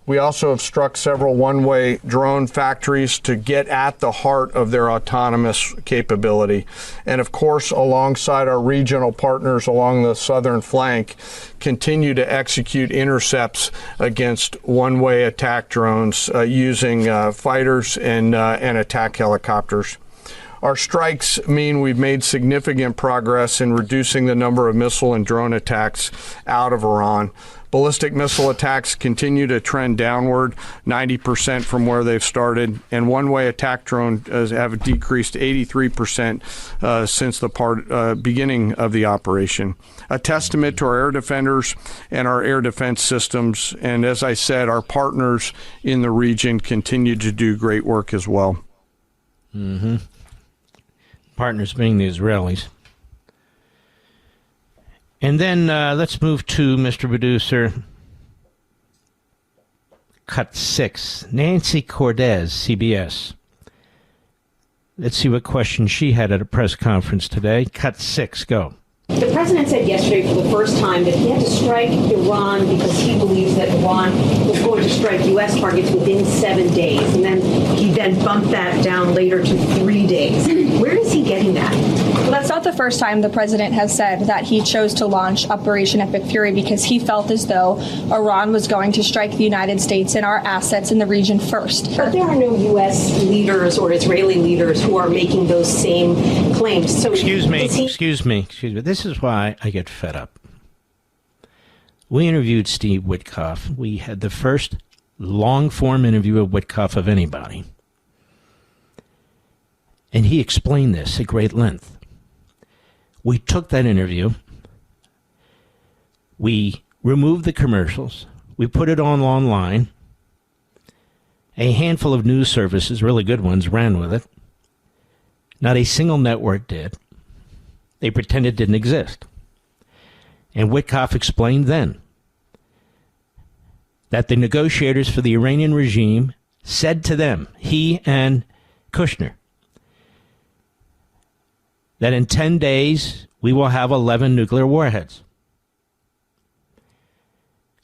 We also have struck several one-way drone factories to get at the heart of their autonomous capability. And of course, alongside our regional partners along the southern flank, continue to execute intercepts against one-way attack drones using fighters and attack helicopters. Our strikes mean we've made significant progress in reducing the number of missile and drone attacks out of Iran. Ballistic missile attacks continue to trend downward, 90% from where they've started, and one-way attack drones have decreased 83% since the beginning of the operation. A testament to our air defenders and our air defense systems, and as I said, our partners in the region continue to do great work as well. Partners being the Israelis. And then let's move to Mr. Producer. Cut 6. Nancy Cortez, CBS. Let's see what question she had at a press conference today. Cut 6, go. The president said yesterday for the first time that he had to strike Iran because he believes that Iran was going to strike U.S. targets within 7 days. And then he bumped that down later to 3 days. Where is he getting that? Well, that's not the first time the president has said that he chose to launch Operation Epic Fury because he felt as though Iran was going to strike the United States and our assets in the region first. But there are no U.S. leaders or Israeli leaders who are making those same claims. So Excuse me. This is why I get fed up. We interviewed Steve Witkoff. We had the first long-form interview of Witkoff of anybody. And he explained this at great length. We took that interview. We removed the commercials. We put it on online. A handful of news services, really good ones, ran with it. Not a single network did. They pretended it didn't exist. And Witkoff explained then that the negotiators for the Iranian regime said to them, he and Kushner, that in 10 days we will have 11 nuclear warheads.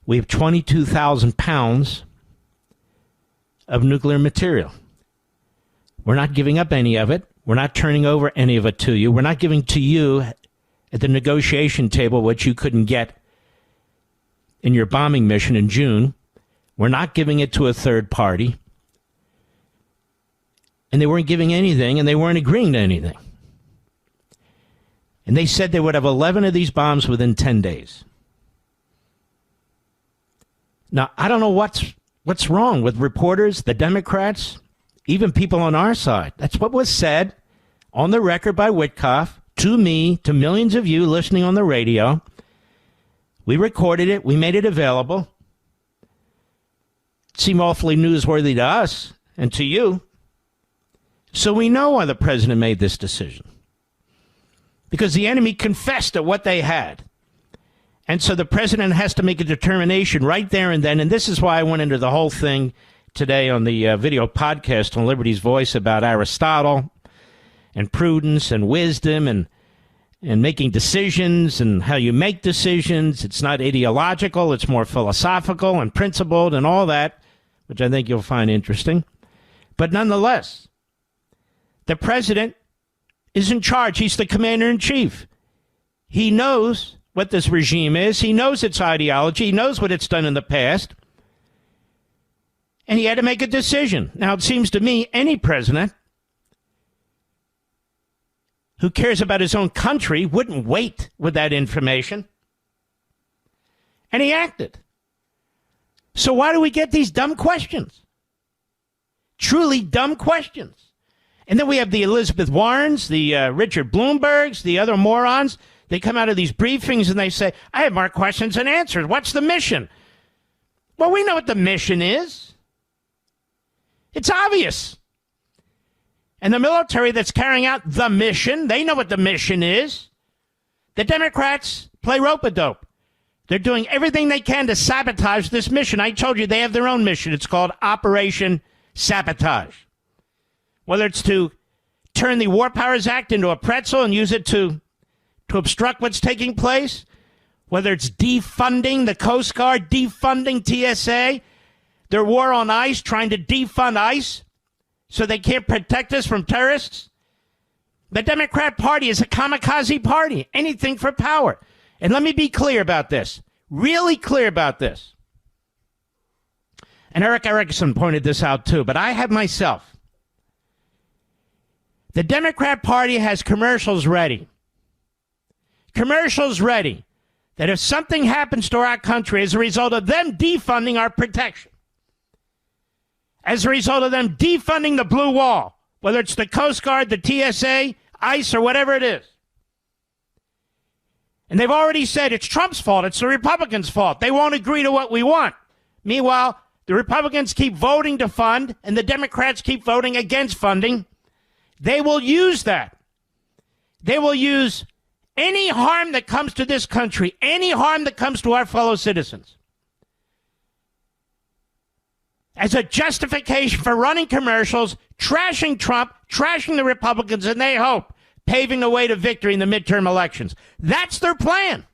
We have 22,000 pounds of nuclear material. We're not giving up any of it. We're not turning over any of it to you. We're not giving to you at the negotiation table what you couldn't get in your bombing mission in June. We're not giving it to a third party. And they weren't giving anything, and they weren't agreeing to anything. And they said they would have 11 of these bombs within 10 days. Now, I don't know what's wrong with reporters, the Democrats, even people on our side. That's what was said on the record by Witkoff to me, to millions of you listening on the radio. We recorded it. We made it available. It seemed awfully newsworthy to us and to you. So we know why the president made this decision. Because the enemy confessed at what they had. And so the president has to make a determination right there and then. And this is why I went into the whole thing today on the video podcast on Liberty's Voice about Aristotle and prudence and wisdom and making decisions and how you make decisions. It's not ideological. It's more philosophical and principled and all that, which I think you'll find interesting. But nonetheless, the president is in charge. He's the commander-in-chief. He knows what this regime is. He knows its ideology. He knows what it's done in the past. And he had to make a decision. Now, it seems to me any president who cares about his own country wouldn't wait with that information. And he acted. So why do we get these dumb questions? Truly dumb questions. And then we have the Elizabeth Warrens, the Richard Bloombergs, the other morons. They come out of these briefings and they say, I have more questions than answers. What's the mission? Well, we know what the mission is. It's obvious. And the military that's carrying out the mission, they know what the mission is. The Democrats play rope-a-dope. They're doing everything they can to sabotage this mission. I told you they have their own mission. It's called Operation Sabotage. Whether it's to turn the War Powers Act into a pretzel and use it to obstruct what's taking place, whether it's defunding the Coast Guard, defunding TSA, their war on ICE, trying to defund ICE so they can't protect us from terrorists. The Democrat Party is a kamikaze party, anything for power. And let me be clear about this, really clear about this. And Eric Erickson pointed this out too, but I have myself. The Democrat Party has commercials ready. Commercials ready that if something happens to our country as a result of them defunding our protection, as a result of them defunding the blue wall, whether it's the Coast Guard, the TSA, ICE, or whatever it is. And they've already said it's Trump's fault, it's the Republicans' fault. They won't agree to what we want. Meanwhile, the Republicans keep voting to fund, and the Democrats keep voting against funding. They will use that. They will use any harm that comes to this country, any harm that comes to our fellow citizens, as a justification for running commercials, trashing Trump, trashing the Republicans, and they hope paving the way to victory in the midterm elections. That's their plan.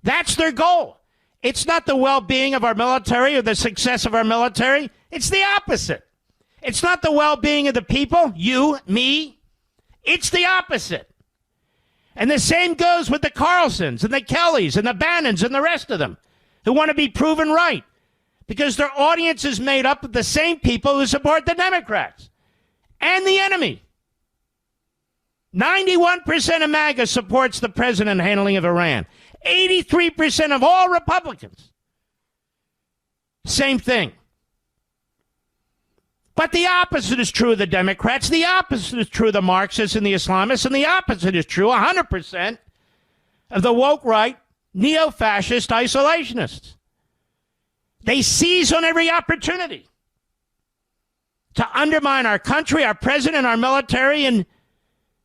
That's their goal. It's not the well-being of our military or the success of our military. It's the opposite. It's not the well-being of the people, you, me. It's the opposite. And the same goes with the Carlsons and the Kellys and the Bannons and the rest of them who want to be proven right because their audience is made up of the same people who support the Democrats and the enemy. 91% of MAGA supports the president handling of Iran. 83% of all Republicans. Same thing. But the opposite is true of the Democrats. The opposite is true of the Marxists and the Islamists. And the opposite is true 100% of the woke right, neo-fascist isolationists. They seize on every opportunity to undermine our country, our president, our military, and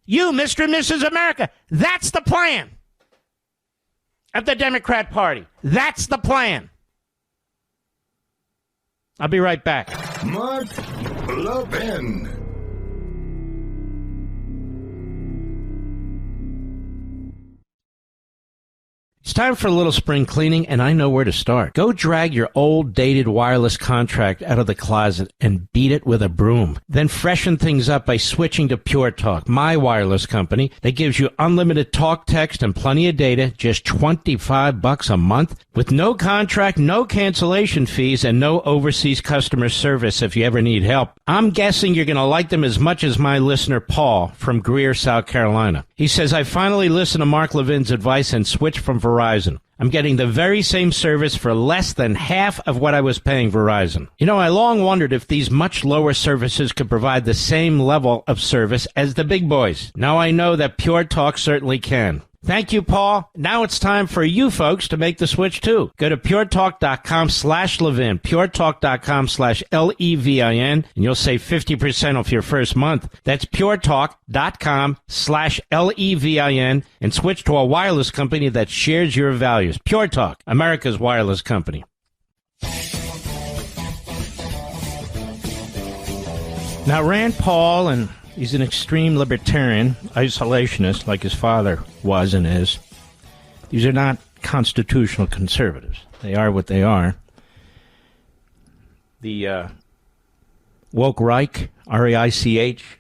you, Mr. and Mrs. America. That's the plan of the Democrat Party. That's the plan. I'll be right back. Mark Levin. It's time for a little spring cleaning, and I know where to start. Go drag your old, dated wireless contract out of the closet and beat it with a broom. Then freshen things up by switching to Pure Talk, my wireless company that gives you unlimited talk, text, and plenty of data, just $25 a month, with no contract, no cancellation fees, and no overseas customer service if you ever need help. I'm guessing you're going to like them as much as my listener, Paul, from Greer, South Carolina. He says, I finally listened to Mark Levin's advice and switched from Verizon. I'm getting the very same service for less than half of what I was paying Verizon. You know, I long wondered if these much lower services could provide the same level of service as the big boys. Now I know that Pure Talk certainly can. Thank you, Paul. Now it's time for you folks to make the switch, too. Go to puretalk.com/Levin, puretalk.com/Levin, and you'll save 50% off your first month. That's puretalk.com/Levin, and switch to a wireless company that shares your values. Pure Talk, America's wireless company. Now, Rand Paul, and he's an extreme libertarian, isolationist, like his father was and is. These are not constitutional conservatives. They are what they are. The woke Reich, R-E-I-C-H,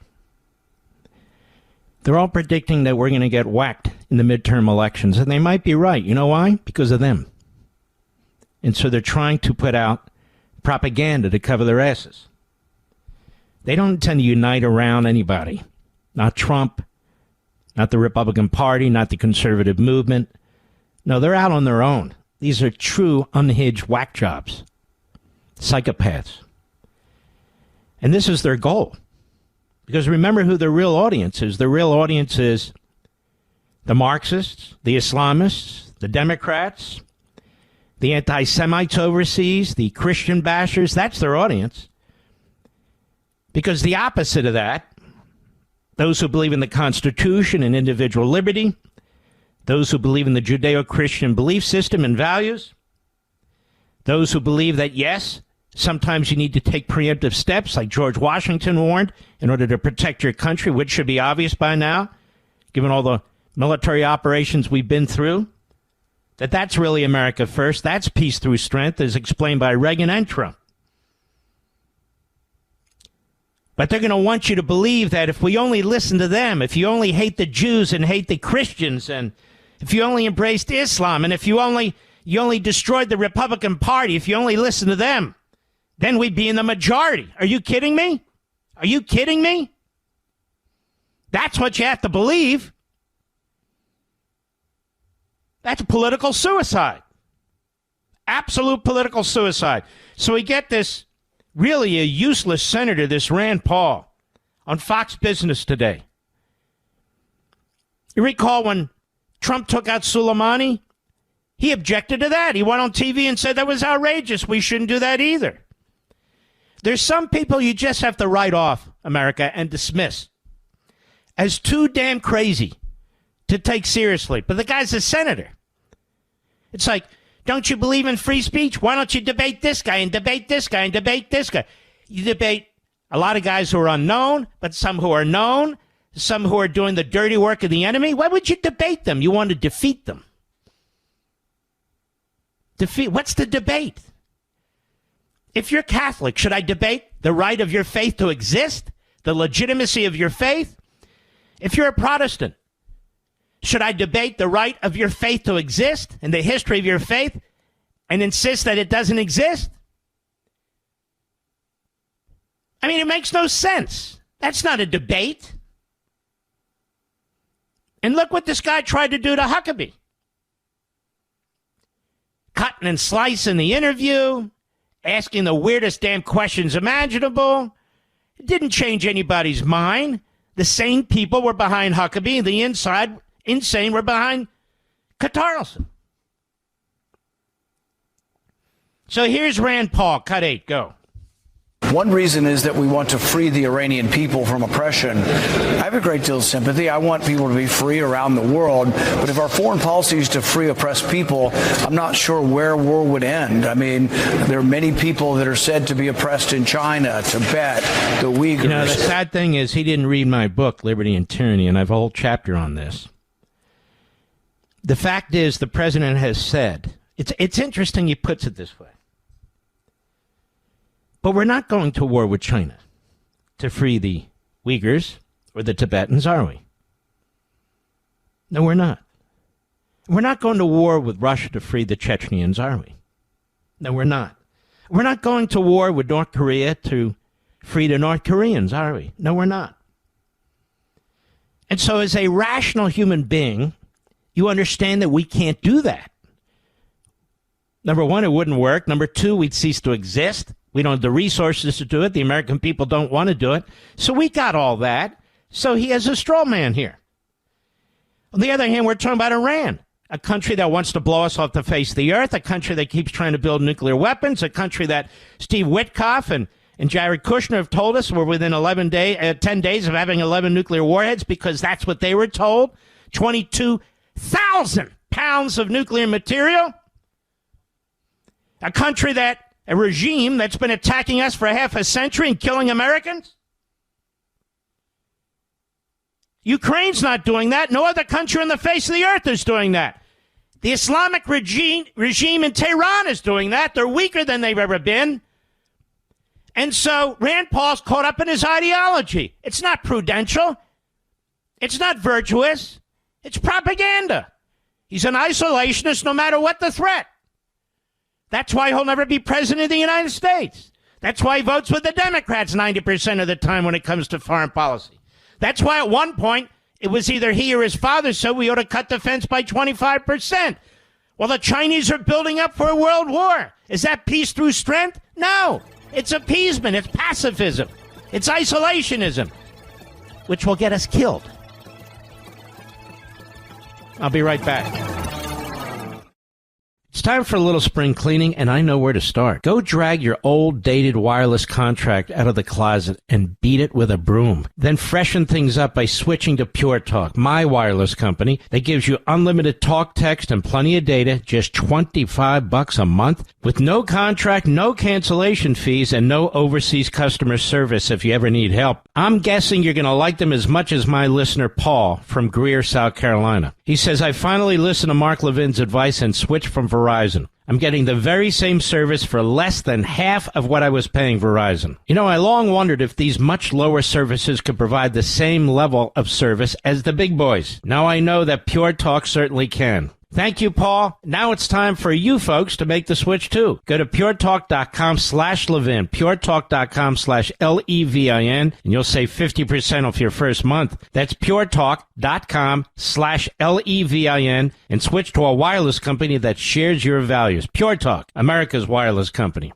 they're all predicting that we're going to get whacked in the midterm elections, and they might be right. You know why? Because of them. And so they're trying to put out propaganda to cover their asses. They don't intend to unite around anybody. Not Trump, not the Republican Party, not the conservative movement. No, they're out on their own. These are true unhinged whack jobs. Psychopaths. And this is their goal. Because remember who their real audience is. Their real audience is the Marxists, the Islamists, the Democrats, the anti-Semites overseas, the Christian bashers. That's their audience. Because the opposite of that, those who believe in the Constitution and individual liberty, those who believe in the Judeo-Christian belief system and values, those who believe that, yes, sometimes you need to take preemptive steps, like George Washington warned, in order to protect your country, which should be obvious by now, given all the military operations we've been through, that's really America first. That's peace through strength, as explained by Reagan and Trump. But they're going to want you to believe that if we only listen to them, if you only hate the Jews and hate the Christians, and if you only embraced Islam, and if you only destroyed the Republican Party, if you only listen to them, then we'd be in the majority. Are you kidding me? Are you kidding me? That's what you have to believe. That's political suicide. Absolute political suicide. So we get this really a useless senator, this Rand Paul, on Fox Business today. You recall when Trump took out Soleimani? He objected to that. He went on TV and said that was outrageous. We shouldn't do that either. There's some people you just have to write off, America, and dismiss as too damn crazy to take seriously. But the guy's a senator. It's like, don't you believe in free speech? Why don't you debate this guy and debate this guy and debate this guy? You debate a lot of guys who are unknown, but some who are known, some who are doing the dirty work of the enemy. Why would you debate them? You want to defeat them. What's the debate? If you're Catholic, should I debate the right of your faith to exist? The legitimacy of your faith? If you're a Protestant, should I debate the right of your faith to exist and the history of your faith and insist that it doesn't exist? I mean, it makes no sense. That's not a debate. And look what this guy tried to do to Huckabee. Cutting and slicing the interview, asking the weirdest damn questions imaginable. It didn't change anybody's mind. The sane people were behind Huckabee. The insane were behind Carlson. So here's Rand Paul. Cut 8. Go. One reason is that we want to free the Iranian people from oppression. I have a great deal of sympathy. I want people to be free around the world. But if our foreign policy is to free oppressed people, I'm not sure where war would end. I mean, there are many people that are said to be oppressed in China, Tibet, the Uyghurs. You know, the sad thing is he didn't read my book, Liberty and Tyranny, and I have a whole chapter on this. The fact is, the president has said, it's interesting he puts it this way. But we're not going to war with China to free the Uyghurs or the Tibetans, are we? No, we're not. We're not going to war with Russia to free the Chechens, are we? No, we're not. We're not going to war with North Korea to free the North Koreans, are we? No, we're not. And so as a rational human being, you understand that we can't do that. Number one, it wouldn't work. Number two, we'd cease to exist. We don't have the resources to do it. The American people don't want to do it. So we got all that. So he has a straw man here. On the other hand, we're talking about Iran, a country that wants to blow us off the face of the earth, a country that keeps trying to build nuclear weapons, a country that Steve Witkoff and Jared Kushner have told us we're within 10 days of having 11 nuclear warheads because that's what they were told. 22,000 pounds of nuclear material. A regime that's been attacking us for half a century and killing Americans? Ukraine's not doing that. No other country on the face of the earth is doing that. The Islamic regime in Tehran is doing that. They're weaker than they've ever been. And so Rand Paul's caught up in his ideology. It's not prudential. It's not virtuous. It's propaganda. He's an isolationist no matter what the threat. That's why he'll never be president of the United States. That's why he votes with the Democrats 90% of the time when it comes to foreign policy. That's why at one point it was either he or his father said we ought to cut defense by 25%. Well, the Chinese are building up for a world war. Is that peace through strength? No. It's appeasement. It's pacifism. It's isolationism, which will get us killed. I'll be right back. It's time for a little spring cleaning, and I know where to start. Go drag your old, dated wireless contract out of the closet and beat it with a broom. Then freshen things up by switching to Pure Talk, my wireless company that gives you unlimited talk, text, and plenty of data, just $25 a month, with no contract, no cancellation fees, and no overseas customer service if you ever need help. I'm guessing you're going to like them as much as my listener, Paul, from Greer, South Carolina. He says, I finally listened to Mark Levin's advice and switched from Verizon. I'm getting the very same service for less than half of what I was paying Verizon. You know, I long wondered if these much lower services could provide the same level of service as the big boys. Now I know that Pure Talk certainly can. Thank you, Paul. Now it's time for you folks to make the switch, too. Go to puretalk.com/Levin, puretalk.com/Levin, and you'll save 50% off your first month. That's puretalk.com/Levin, and switch to a wireless company that shares your values. Pure Talk, America's wireless company.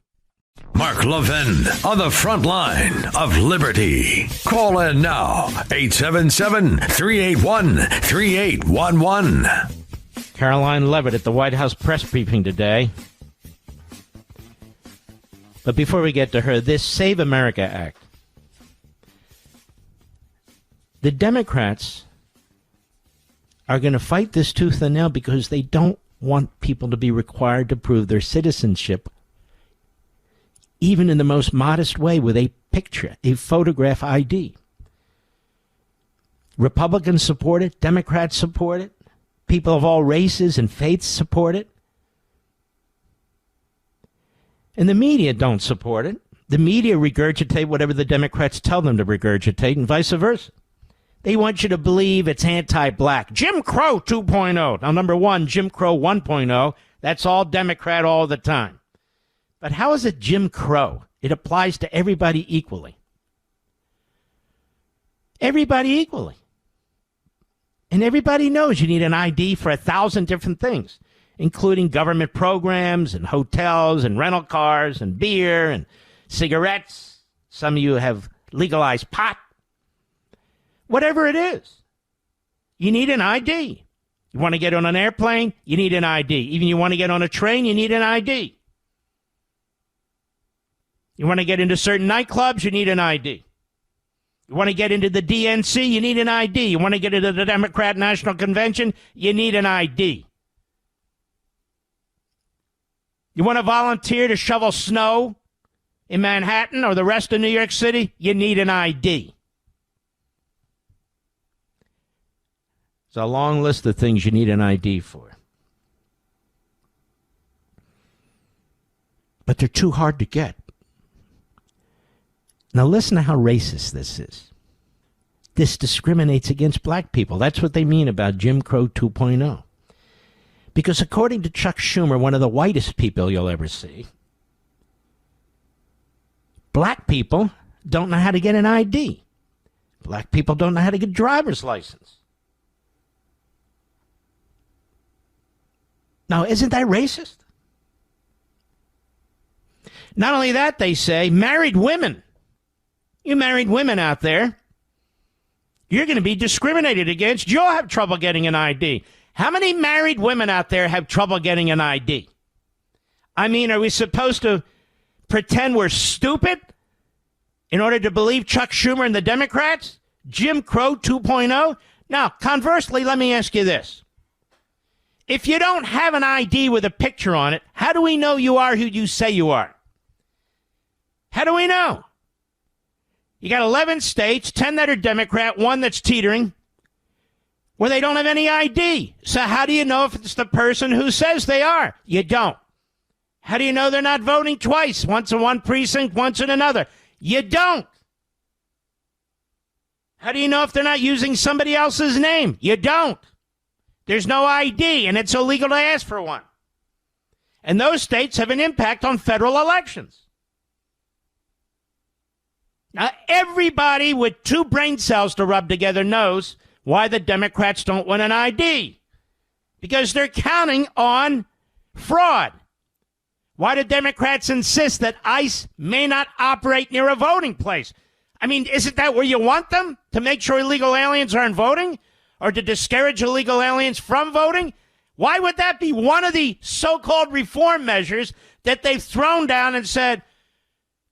Mark Levin on the front line of liberty. Call in now, 877-381-3811. Caroline Levitt at the White House press briefing today. But before we get to her, this Save America Act. The Democrats are going to fight this tooth and nail because they don't want people to be required to prove their citizenship, even in the most modest way, with a picture, a photograph ID. Republicans support it. Democrats support it. People of all races and faiths support it. And the media don't support it. The media regurgitate whatever the Democrats tell them to regurgitate and vice versa. They want you to believe it's anti-black. Jim Crow 2.0. Now, number one, Jim Crow 1.0. That's all Democrat all the time. But how is it Jim Crow? It applies to everybody equally. Everybody equally. And everybody knows you need an ID for 1,000 different things, including government programs and hotels and rental cars and beer and cigarettes. Some of you have legalized pot. Whatever it is, you need an ID. You want to get on an airplane, you need an ID. Even you want to get on a train, you need an ID. You want to get into certain nightclubs, you need an ID. You want to get into the DNC, you need an ID. You want to get into the Democrat National Convention, you need an ID. You want to volunteer to shovel snow in Manhattan or the rest of New York City, you need an ID. It's a long list of things you need an ID for. But they're too hard to get. Now listen to how racist this is. This discriminates against black people. That's what they mean about Jim Crow 2.0. Because according to Chuck Schumer, one of the whitest people you'll ever see, black people don't know how to get an ID. Black people don't know how to get a driver's license. Now, isn't that racist? Not only that, they say, married women. You married women out there, you're going to be discriminated against. You'll have trouble getting an ID. How many married women out there have trouble getting an ID? I mean, are we supposed to pretend we're stupid in order to believe Chuck Schumer and the Democrats? Jim Crow 2.0? Now, conversely, let me ask you this. If you don't have an ID with a picture on it, how do we know you are who you say you are? How do we know? You got 11 states, 10 that are Democrat, 1 that's teetering, where they don't have any ID. So how do you know if it's the person who says they are? You don't. How do you know they're not voting twice, once in one precinct, once in another? You don't. How do you know if they're not using somebody else's name? You don't. There's no ID, and it's illegal to ask for one. And those states have an impact on federal elections. Now, everybody with 2 brain cells to rub together knows why the Democrats don't want an ID. Because they're counting on fraud. Why do Democrats insist that ICE may not operate near a voting place? I mean, isn't that where you want them? To make sure illegal aliens aren't voting? Or to discourage illegal aliens from voting? Why would that be one of the so-called reform measures that they've thrown down and said,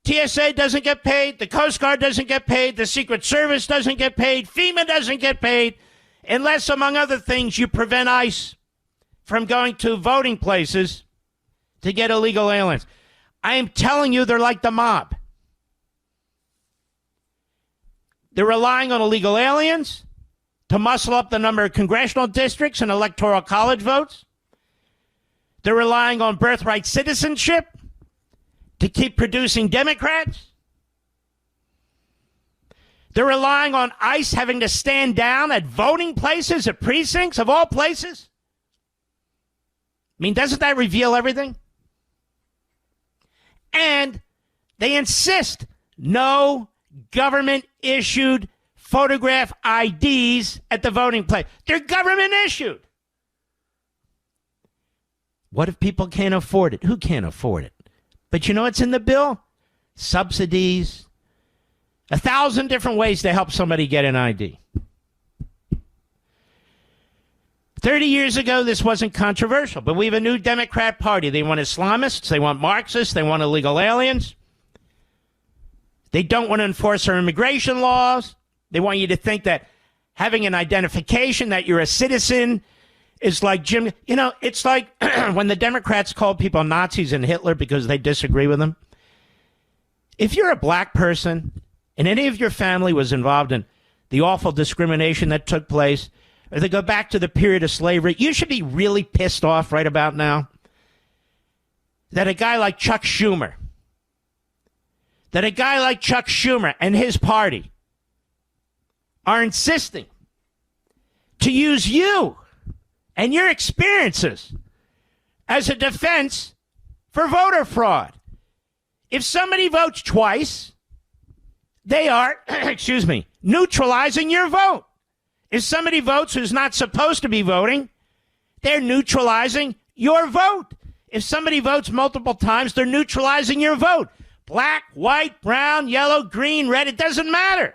TSA doesn't get paid, the Coast Guard doesn't get paid, the Secret Service doesn't get paid, FEMA doesn't get paid, unless, among other things, you prevent ICE from going to voting places to get illegal aliens. I am telling you, they're like the mob. They're relying on illegal aliens to muscle up the number of congressional districts and electoral college votes. They're relying on birthright citizenship to keep producing Democrats. They're relying on ICE having to stand down at voting places, at precincts, of all places. I mean, doesn't that reveal everything? And they insist no government-issued photograph IDs at the voting place. They're government-issued. What if people can't afford it? Who can't afford it? But you know what's in the bill? Subsidies. 1,000 different ways to help somebody get an ID. 30 years ago, this wasn't controversial, but we have a new Democrat Party. They want Islamists, they want Marxists, they want illegal aliens. They don't want to enforce our immigration laws. They want you to think that having an identification that you're a citizen is like Jim. You know, it's like when the Democrats called people Nazis and Hitler because they disagree with them. If you're a black person and any of your family was involved in the awful discrimination that took place, or they go back to the period of slavery, you should be really pissed off right about now that a guy like Chuck Schumer and his party are insisting to use you and your experiences as a defense for voter fraud. If somebody votes twice, they are, neutralizing your vote. If somebody votes who's not supposed to be voting, they're neutralizing your vote. If somebody votes multiple times, they're neutralizing your vote. Black, white, brown, yellow, green, red, it doesn't matter.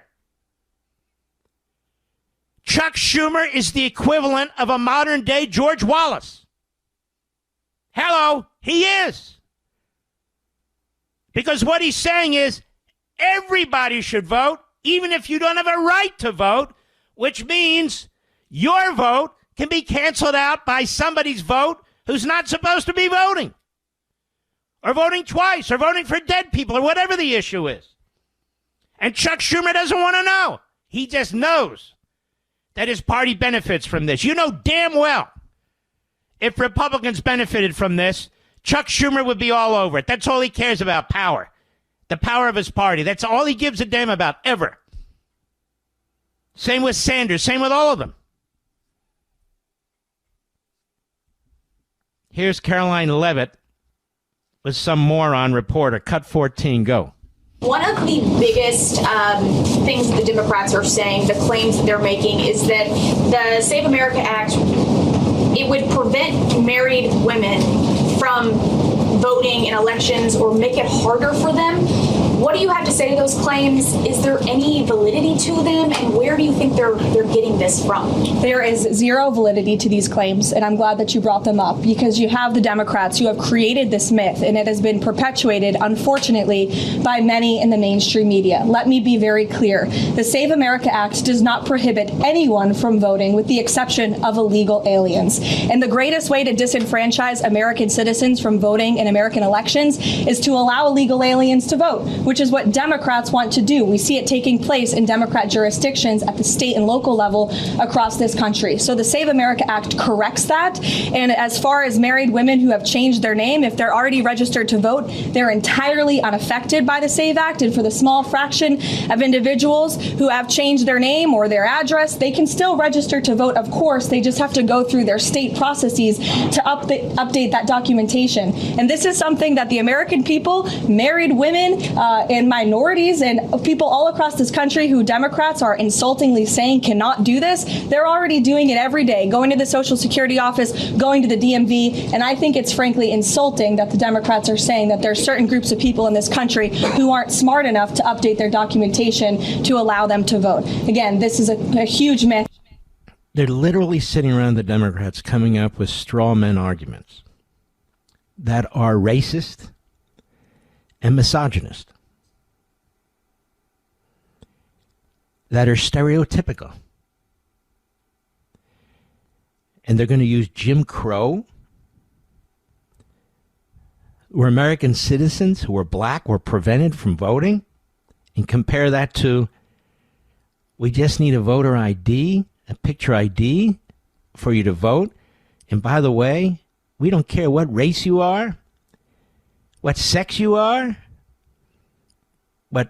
Chuck Schumer is the equivalent of a modern-day George Wallace. Hello, he is. Because what he's saying is everybody should vote, even if you don't have a right to vote, which means your vote can be canceled out by somebody's vote who's not supposed to be voting, or voting twice, or voting for dead people, or whatever the issue is. And Chuck Schumer doesn't want to know. He just knows that his party benefits from this. You know damn well if Republicans benefited from this, Chuck Schumer would be all over it. That's all he cares about, power. The power of his party. That's all he gives a damn about, ever. Same with Sanders. Same with all of them. Here's Caroline Levitt with some moron reporter. Cut 14, go. One of the biggest things the Democrats are saying, the claims that they're making, is that the Save America Act, it would prevent married women from voting in elections or make it harder for them. What do you have to say to those claims? Is there any validity to them, and where do you think they're getting this from? There is zero validity to these claims, and I'm glad that you brought them up, because you have the Democrats who have created this myth, and it has been perpetuated, unfortunately, by many in the mainstream media. Let me be very clear. The Save America Act does not prohibit anyone from voting, with the exception of illegal aliens. And the greatest way to disenfranchise American citizens from voting in American elections is to allow illegal aliens to vote, which is what Democrats want to do. We see it taking place in Democrat jurisdictions at the state and local level across this country. So the Save America Act corrects that. And as far as married women who have changed their name, if they're already registered to vote, they're entirely unaffected by the Save Act. And for the small fraction of individuals who have changed their name or their address, they can still register to vote. Of course, they just have to go through their state processes to update that documentation. And this is something that the American people, married women, and minorities and people all across this country who Democrats are insultingly saying cannot do this, they're already doing it every day, going to the Social Security office, going to the DMV. And I think it's frankly insulting that the Democrats are saying that there are certain groups of people in this country who aren't smart enough to update their documentation to allow them to vote. Again, this is a huge myth. They're literally sitting around, the Democrats, coming up with straw man arguments that are racist and misogynist, that are stereotypical. And they're going to use Jim Crow, where American citizens who were black were prevented from voting, and compare that to, we just need a voter ID, a picture ID for you to vote. And by the way, we don't care what race you are, what sex you are, what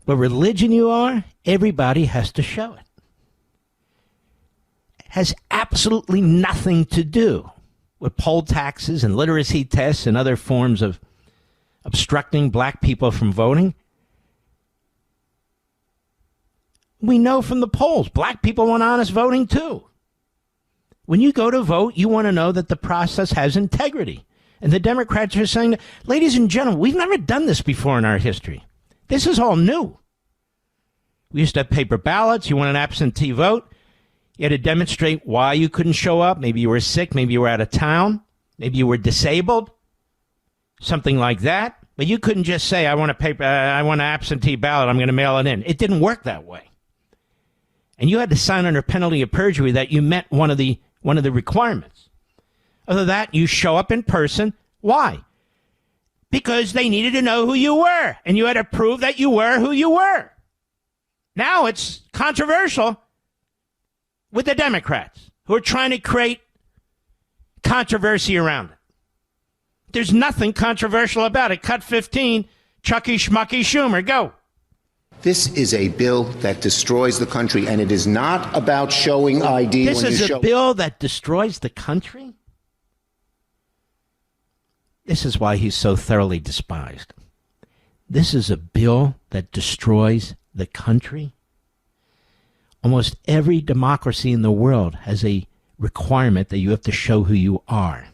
religion you are, everybody has to show it. It has absolutely nothing to do with poll taxes and literacy tests and other forms of obstructing black people from voting. We know from the polls, black people want honest voting too. When you go to vote, you want to know that the process has integrity. And the Democrats are saying, ladies and gentlemen, we've never done this before in our history. This is all new. We used to have paper ballots. You want an absentee vote. You had to demonstrate why you couldn't show up. Maybe you were sick. Maybe you were out of town. Maybe you were disabled. Something like that. But you couldn't just say, I want an absentee ballot, I'm going to mail it in. It didn't work that way. And you had to sign under penalty of perjury that you met one of the requirements. Other than that, you show up in person. Why? Because they needed to know who you were, and you had to prove that you were who you were. Now it's controversial with the Democrats who are trying to create controversy around it. There's nothing controversial about it. Cut 15, Chucky Schmucky Schumer, go. This is a bill that destroys the country, and it is not about showing ID. This is a bill that destroys the country? This is why he's so thoroughly despised. This is a bill that destroys the country? Almost every democracy in the world has a requirement that you have to show who you are.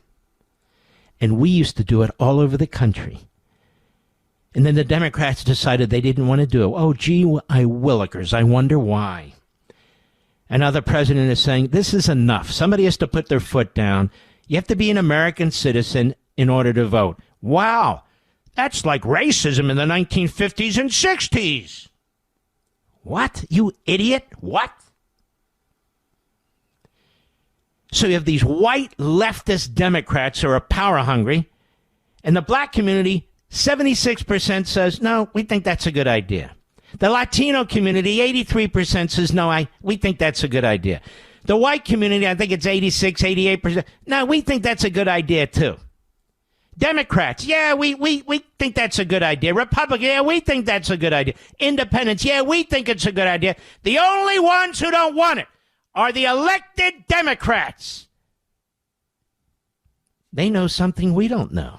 And we used to do it all over the country. And then the Democrats decided they didn't want to do it. Oh, gee, willikers, I wonder why. And now the president is saying, this is enough. Somebody has to put their foot down. You have to be an American citizen in order to vote. Wow, that's like racism in the 1950s and 60s. What? You idiot? What? So you have these white leftist Democrats who are power hungry, and the black community, 76% says, no, we think that's a good idea. The Latino community, 83% says, no, we think that's a good idea. The white community, I think it's 86, 88%. No, we think that's a good idea too. Democrats, yeah, we think that's a good idea. Republicans, yeah, we think that's a good idea. Independents, yeah, we think it's a good idea. The only ones who don't want it are the elected Democrats. They know something we don't know,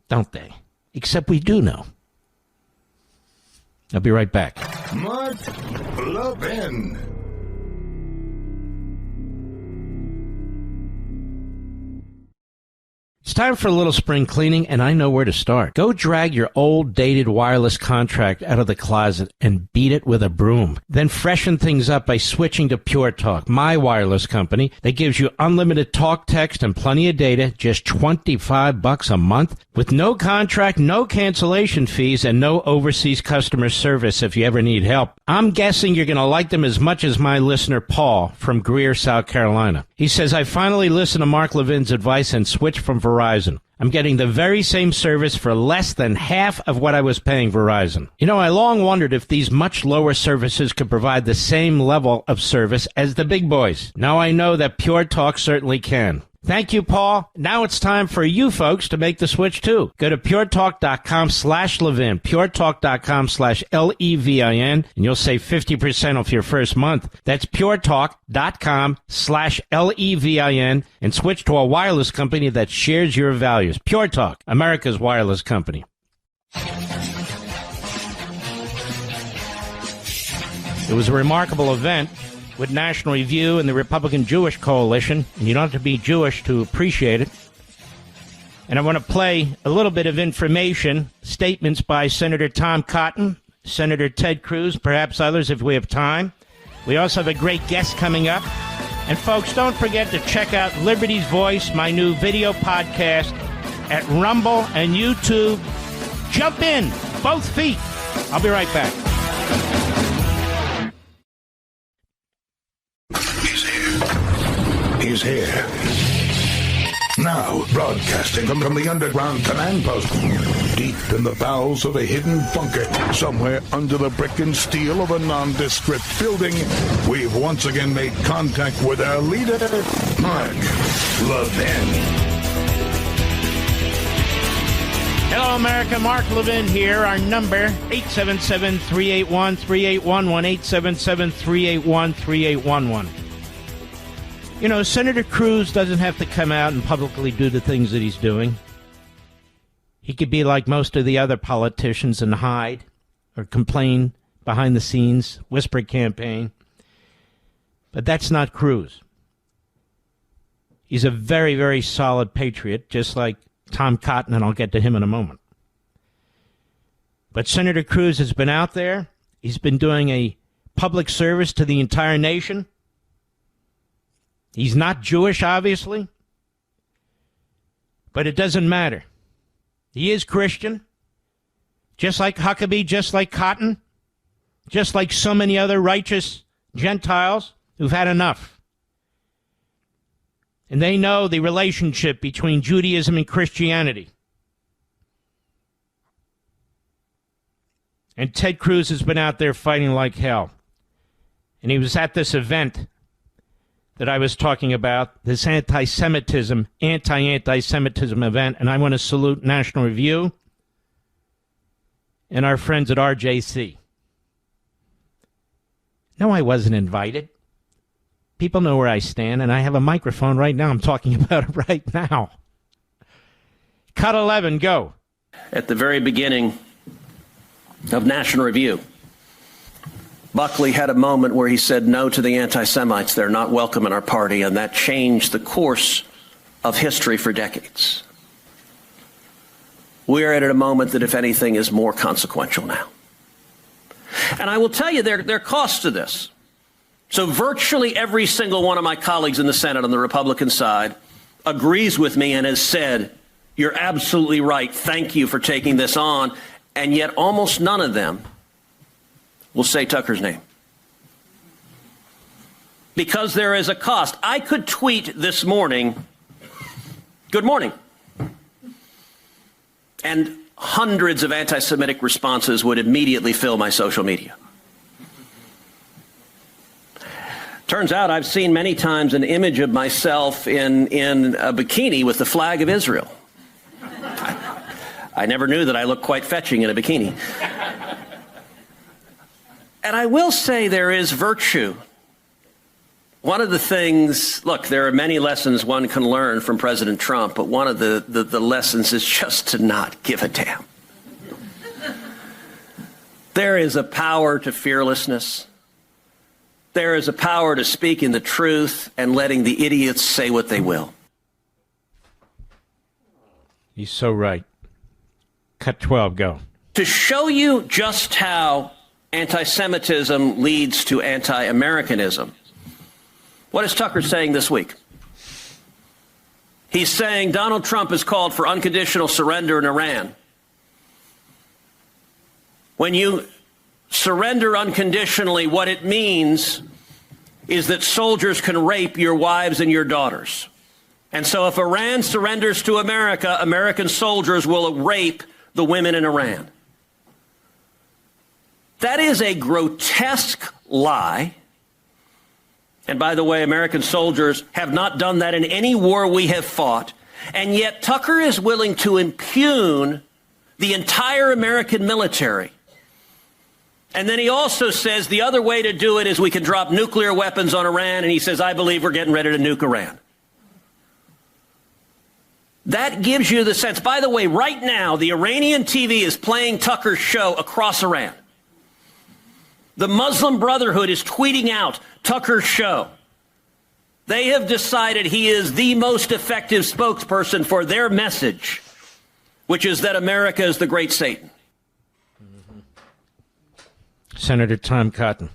don't they? Except we do know. I'll be right back. Mark Levin. It's time for a little spring cleaning, and I know where to start. Go drag your old, dated wireless contract out of the closet and beat it with a broom. Then freshen things up by switching to Pure Talk, my wireless company that gives you unlimited talk, text, and plenty of data, just $25 a month, with no contract, no cancellation fees, and no overseas customer service if you ever need help. I'm guessing you're going to like them as much as my listener Paul from Greer, South Carolina. He says, I finally listened to Mark Levin's advice and switched from Verizon. I'm getting the very same service for less than half of what I was paying Verizon. You know, I long wondered if these much lower services could provide the same level of service as the big boys. Now I know that Pure Talk certainly can. Thank you, Paul. Now it's time for you folks to make the switch, too. Go to puretalk.com/Levin, puretalk.com/Levin, and you'll save 50% off your first month. That's puretalk.com/Levin, and switch to a wireless company that shares your values. Pure Talk, America's wireless company. It was a remarkable event with National Review and the Republican Jewish Coalition, and you don't have to be Jewish to appreciate it. And I want to play a little bit of information, statements by Senator Tom Cotton, Senator Ted Cruz, perhaps others if we have time. We also have a great guest coming up. And folks, don't forget to check out Liberty's Voice, my new video podcast at Rumble and YouTube. Jump in, both feet. I'll be right back. He's here. Now, broadcasting from the underground command post, deep in the bowels of a hidden bunker, somewhere under the brick and steel of a nondescript building, we've once again made contact with our leader, Mark Levin. Hello, America. Mark Levin here. Our number, 877-381-3811, 877-381-3811. You know, Senator Cruz doesn't have to come out and publicly do the things that he's doing. He could be like most of the other politicians and hide or complain behind the scenes, whisper campaign. But that's not Cruz. He's a very, very solid patriot, just like Tom Cotton, and I'll get to him in a moment. But Senator Cruz has been out there. He's been doing a public service to the entire nation. He's not Jewish, obviously, but it doesn't matter. He is Christian, just like Huckabee, just like Cotton, just like so many other righteous Gentiles who've had enough. And they know the relationship between Judaism and Christianity. And Ted Cruz has been out there fighting like hell. And he was at this event that I was talking about, this anti-Semitism event, and I want to salute National Review and our friends at RJC. No, I wasn't invited. People know where I stand, and I have a microphone right now. I'm talking about it right now. Cut 11, go. At the very beginning of National Review, Buckley had a moment where he said no to the anti-Semites. They're not welcome in our party, and that changed the course of history for decades. We are at a moment that, if anything, is more consequential now. And I will tell you, there are costs to this. So virtually every single one of my colleagues in the Senate on the Republican side agrees with me and has said, you're absolutely right, thank you for taking this on, and yet almost none of them will say Tucker's name. Because there is a cost. I could tweet this morning, good morning, and hundreds of anti-Semitic responses would immediately fill my social media. Turns out I've seen many times an image of myself in a bikini with the flag of Israel. I never knew that I looked quite fetching in a bikini. And I will say there is virtue. One of the things, look, there are many lessons one can learn from President Trump, but one of the lessons is just to not give a damn. There is a power to fearlessness. There is a power to speaking the truth and letting the idiots say what they will. He's so right. Cut 12, go. To show you just how anti-Semitism leads to anti-Americanism, what is Tucker saying this week? He's saying Donald Trump has called for unconditional surrender in Iran. When you surrender unconditionally, what it means is that soldiers can rape your wives and your daughters. And so if Iran surrenders to America, American soldiers will rape the women in Iran. That is a grotesque lie. And by the way, American soldiers have not done that in any war we have fought. And yet Tucker is willing to impugn the entire American military. And then he also says the other way to do it is we can drop nuclear weapons on Iran. And he says, I believe we're getting ready to nuke Iran. That gives you the sense. By the way, right now, the Iranian TV is playing Tucker's show across Iran. The Muslim Brotherhood is tweeting out Tucker's show. They have decided he is the most effective spokesperson for their message, which is that America is the great Satan. Senator Tom Cotton.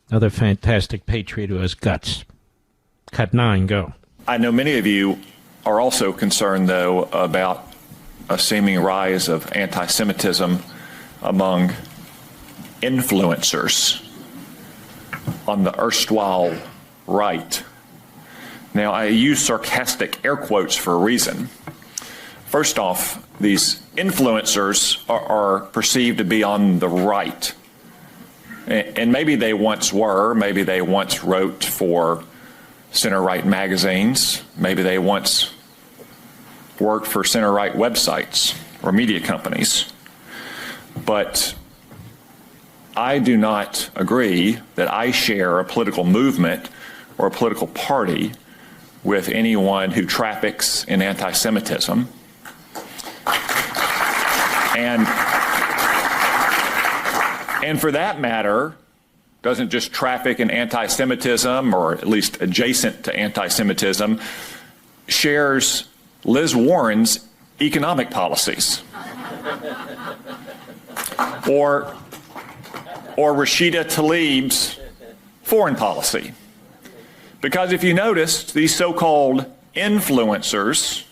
Another fantastic patriot who has guts. Cut 9, go. I know many of you are also concerned, though, about a seeming rise of anti-Semitism among influencers on the erstwhile right. Now, I use sarcastic air quotes for a reason. First off, these influencers are perceived to be on the right. And maybe they once were, maybe they once wrote for center-right magazines, maybe they once worked for center-right websites or media companies. But I do not agree that I share a political movement or a political party with anyone who traffics in anti-Semitism. And for that matter, doesn't just traffic in anti-Semitism, or at least adjacent to anti-Semitism, shares Liz Warren's economic policies. Or Rashida Tlaib's foreign policy. Because if you noticed, these so-called influencers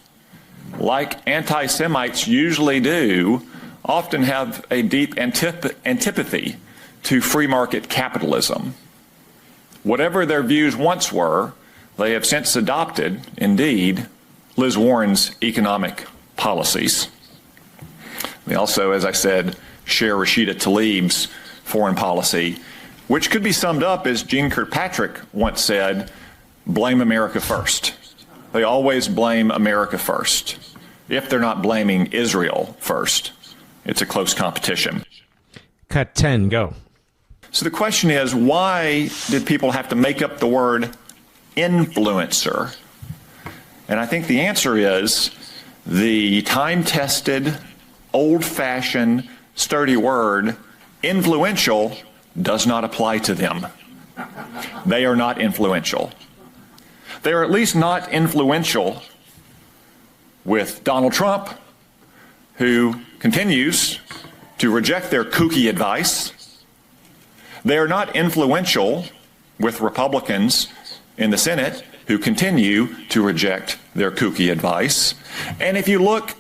like anti-Semites usually do, often have a deep antipathy to free market capitalism. Whatever their views once were, they have since adopted, indeed, Liz Warren's economic policies. They also, as I said, share Rashida Tlaib's foreign policy, which could be summed up as Jeane Kirkpatrick once said, blame America first. They always blame America first. If they're not blaming Israel first, it's a close competition. Cut 10, go. So the question is, why did people have to make up the word influencer? And I think the answer is the time-tested, old-fashioned, sturdy word, influential, does not apply to them. They are not influential. They are at least not influential with Donald Trump, who continues to reject their kooky advice. They are not influential with Republicans in the Senate, who continue to reject their kooky advice. And if you look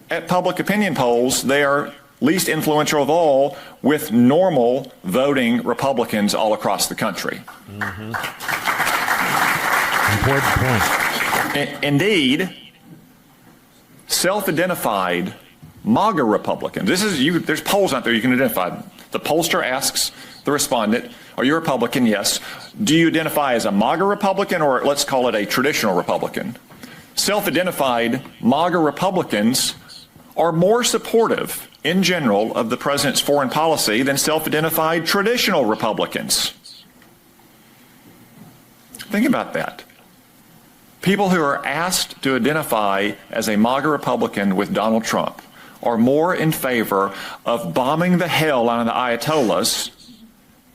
at public opinion polls, they are least influential of all with normal voting Republicans all across the country. Mm-hmm. Important point. Indeed, self-identified MAGA Republicans. There's polls out there you can identify. The pollster asks the respondent, are you a Republican? Yes. Do you identify as a MAGA Republican, or let's call it a traditional Republican? Self-identified MAGA Republicans are more supportive in general of the president's foreign policy than self-identified traditional Republicans. Think about that. People who are asked to identify as a MAGA Republican with Donald Trump are more in favor of bombing the hell out of the Ayatollahs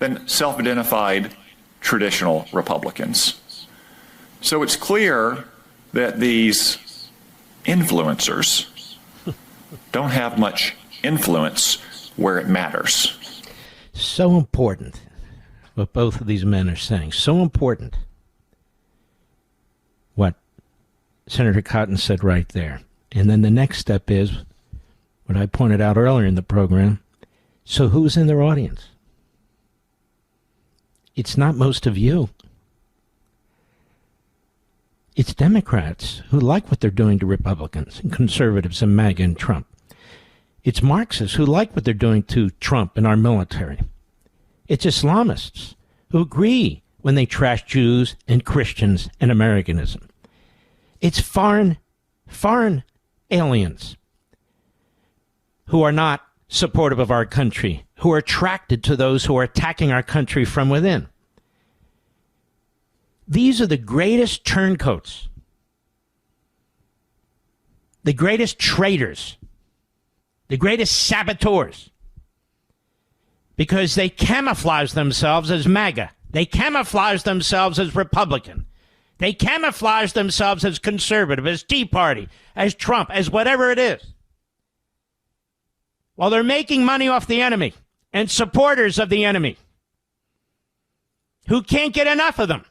than self-identified traditional Republicans. So it's clear that these influencers don't have much influence where it matters. So important what both of these men are saying. So important what Senator Cotton said right there. And then the next step is what I pointed out earlier in the program. So who's in their audience? It's not most of you. It's Democrats who like what they're doing to Republicans and conservatives and MAGA and Trump. It's Marxists who like what they're doing to Trump and our military. It's Islamists who agree when they trash Jews and Christians and Americanism. It's foreign aliens who are not supportive of our country, who are attracted to those who are attacking our country from within. These are the greatest turncoats, the greatest traitors, the greatest saboteurs, because they camouflage themselves as MAGA. They camouflage themselves as Republican. They camouflage themselves as conservative, as Tea Party, as Trump, as whatever it is. While they're making money off the enemy and supporters of the enemy who can't get enough of them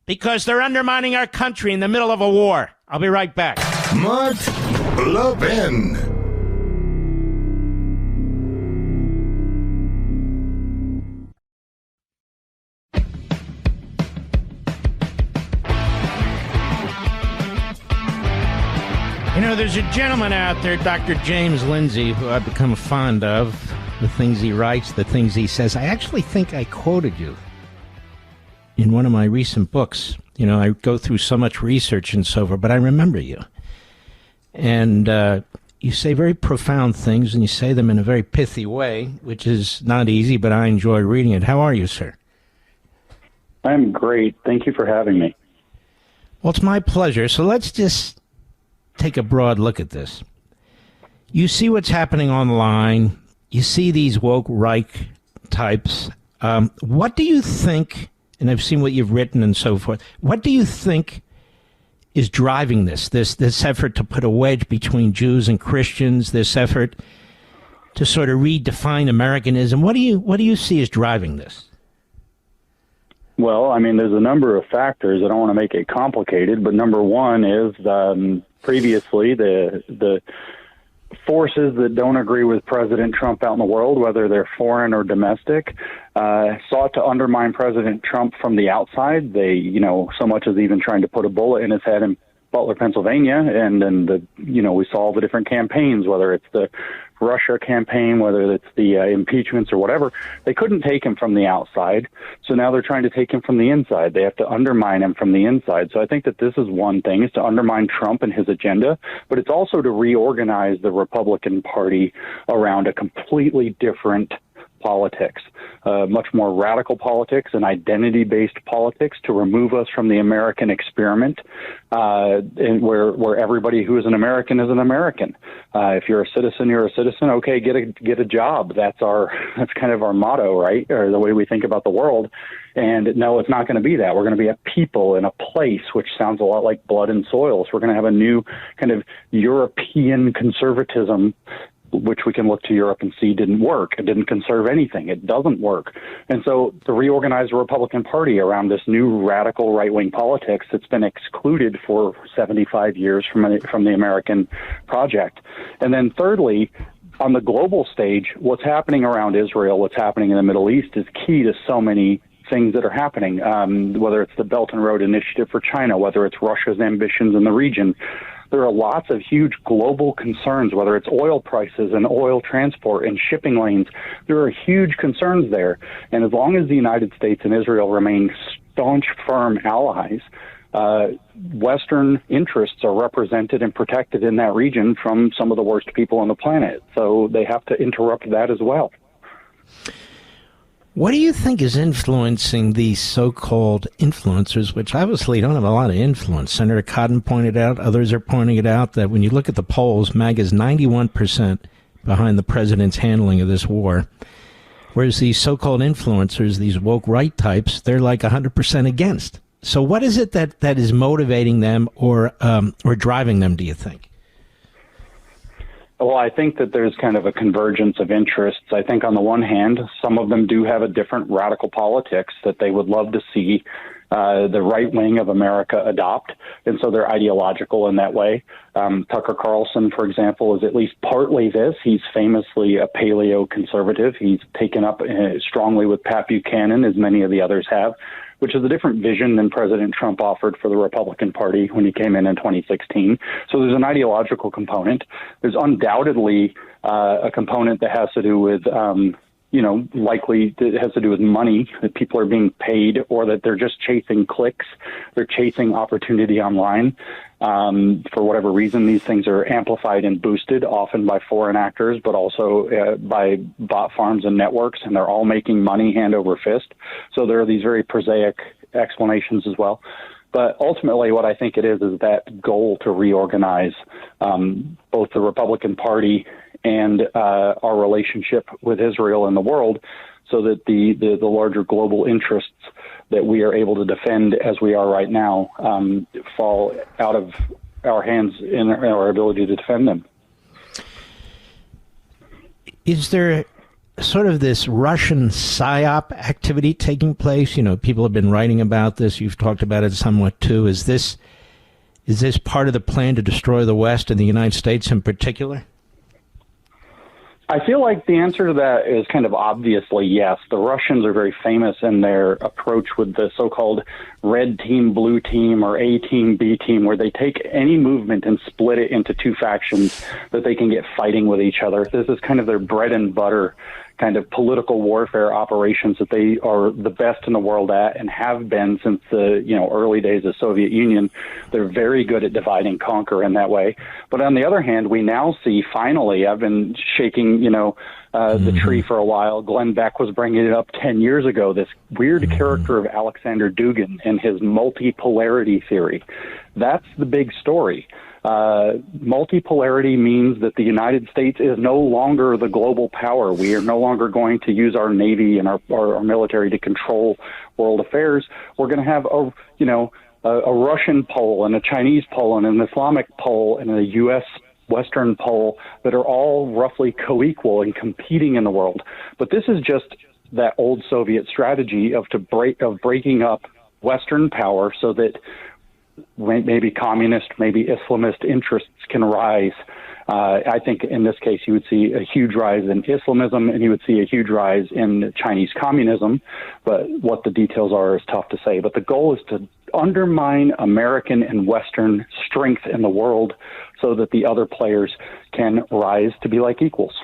because they're undermining our country in the middle of a war. I'll be right back. Mark Levin. You know, there's a gentleman out there, Dr. James Lindsay, who I've become fond of, the things he writes, the things he says. I actually think I quoted you in one of my recent books. You know, I go through so much research and so forth, but I remember you. And you say very profound things, and you say them in a very pithy way, which is not easy, but I enjoy reading it. How are you, sir? I'm great. Thank you for having me. Well, it's my pleasure. So let's just take a broad look at this. You see what's happening online. You see these woke Reich types. What do you think, and I've seen what you've written and so forth, what do you think is driving this effort to put a wedge between Jews and Christians, this effort to sort of redefine Americanism? What do you see as driving this? Well, I mean, there's a number of factors. I don't want to make it complicated, but number one is previously, the forces that don't agree with President Trump out in the world, whether they're foreign or domestic, sought to undermine President Trump from the outside. They, so much as even trying to put a bullet in his head in Butler, Pennsylvania, and then we saw all the different campaigns, whether it's the Russia campaign, whether it's the impeachments or whatever. They couldn't take him from the outside, so now they're trying to take him from the inside. They have to undermine him from the inside. So I think that this is one thing, is to undermine Trump and his agenda, but it's also to reorganize the Republican Party around a completely different politics, much more radical politics and identity-based politics, to remove us from the American experiment, and where everybody who is an American is an American. If you're a citizen, you're a citizen. Okay, get a job. That's kind of our motto, right? Or the way we think about the world. And no, it's not going to be that. We're going to be a people in a place, which sounds a lot like blood and soil. So we're going to have a new kind of European conservatism, which we can look to Europe and see didn't work. It didn't conserve anything. It doesn't work. And so to reorganize the Republican Party around this new radical right-wing politics that's been excluded for 75 years from the American project. And then thirdly, on the global stage, what's happening around Israel, what's happening in the Middle East is key to so many things that are happening, whether it's the Belt and Road Initiative for China, whether it's Russia's ambitions in the region. There are lots of huge global concerns, whether it's oil prices and oil transport and shipping lanes. There are huge concerns there. And as long as the United States and Israel remain staunch, firm allies, Western interests are represented and protected in that region from some of the worst people on the planet. So they have to interrupt that as well. What do you think is influencing these so-called influencers, which obviously don't have a lot of influence? Senator Cotton pointed out, others are pointing it out, that when you look at the polls, MAGA is 91% behind the president's handling of this war, whereas these so-called influencers, these woke right types, they're like 100% against. So what is it that is motivating them or driving them, do you think? Well, I think that there's kind of a convergence of interests. I think on the one hand, some of them do have a different radical politics that they would love to see the right wing of America adopt, and so they're ideological in that way. Tucker Carlson, for example, is at least partly this. He's famously a paleoconservative. He's taken up strongly with Pat Buchanan, as many of the others have, which is a different vision than President Trump offered for the Republican Party when he came in 2016. So there's an ideological component. There's undoubtedly a component that has to do with, likely it has to do with money, that people are being paid, or that they're just chasing clicks. They're chasing opportunity online. For whatever reason, these things are amplified and boosted, often by foreign actors, but also by bot farms and networks, and they're all making money hand over fist. So there are these very prosaic explanations as well. But ultimately, what I think it is that goal to reorganize both the Republican Party and our relationship with Israel and the world, so that the larger global interests that we are able to defend as we are right now fall out of our hands in our ability to defend them. Is there sort of this Russian psyop activity taking place? People have been writing about this. You've talked about it somewhat too. Is this part of the plan to destroy the West and the United States in particular? I feel like the answer to that is kind of obviously yes. The Russians are very famous in their approach with the so-called red team, blue team, or A team, B team, where they take any movement and split it into two factions that they can get fighting with each other. This is kind of their bread and butter kind of political warfare operations that they are the best in the world at and have been since the early days of Soviet Union. They're very good at divide and conquer in that way. But on the other hand, we now see, finally, I've been shaking the tree for a while. Glenn Beck was bringing it up 10 years ago, this weird character of Alexander Dugin and his multipolarity theory. That's the big story. Multipolarity means that the United States is no longer the global power. We are no longer going to use our Navy and our military to control world affairs. We're going to have a Russian pole and a Chinese pole and an Islamic pole and a U.S. Western pole that are all roughly co-equal and competing in the world. But this is just that old Soviet strategy of breaking up Western power so that maybe communist, maybe Islamist interests can rise. I think in this case, you would see a huge rise in Islamism, and you would see a huge rise in Chinese communism. But what the details are is tough to say. But the goal is to undermine American and Western strength in the world so that the other players can rise to be like equals.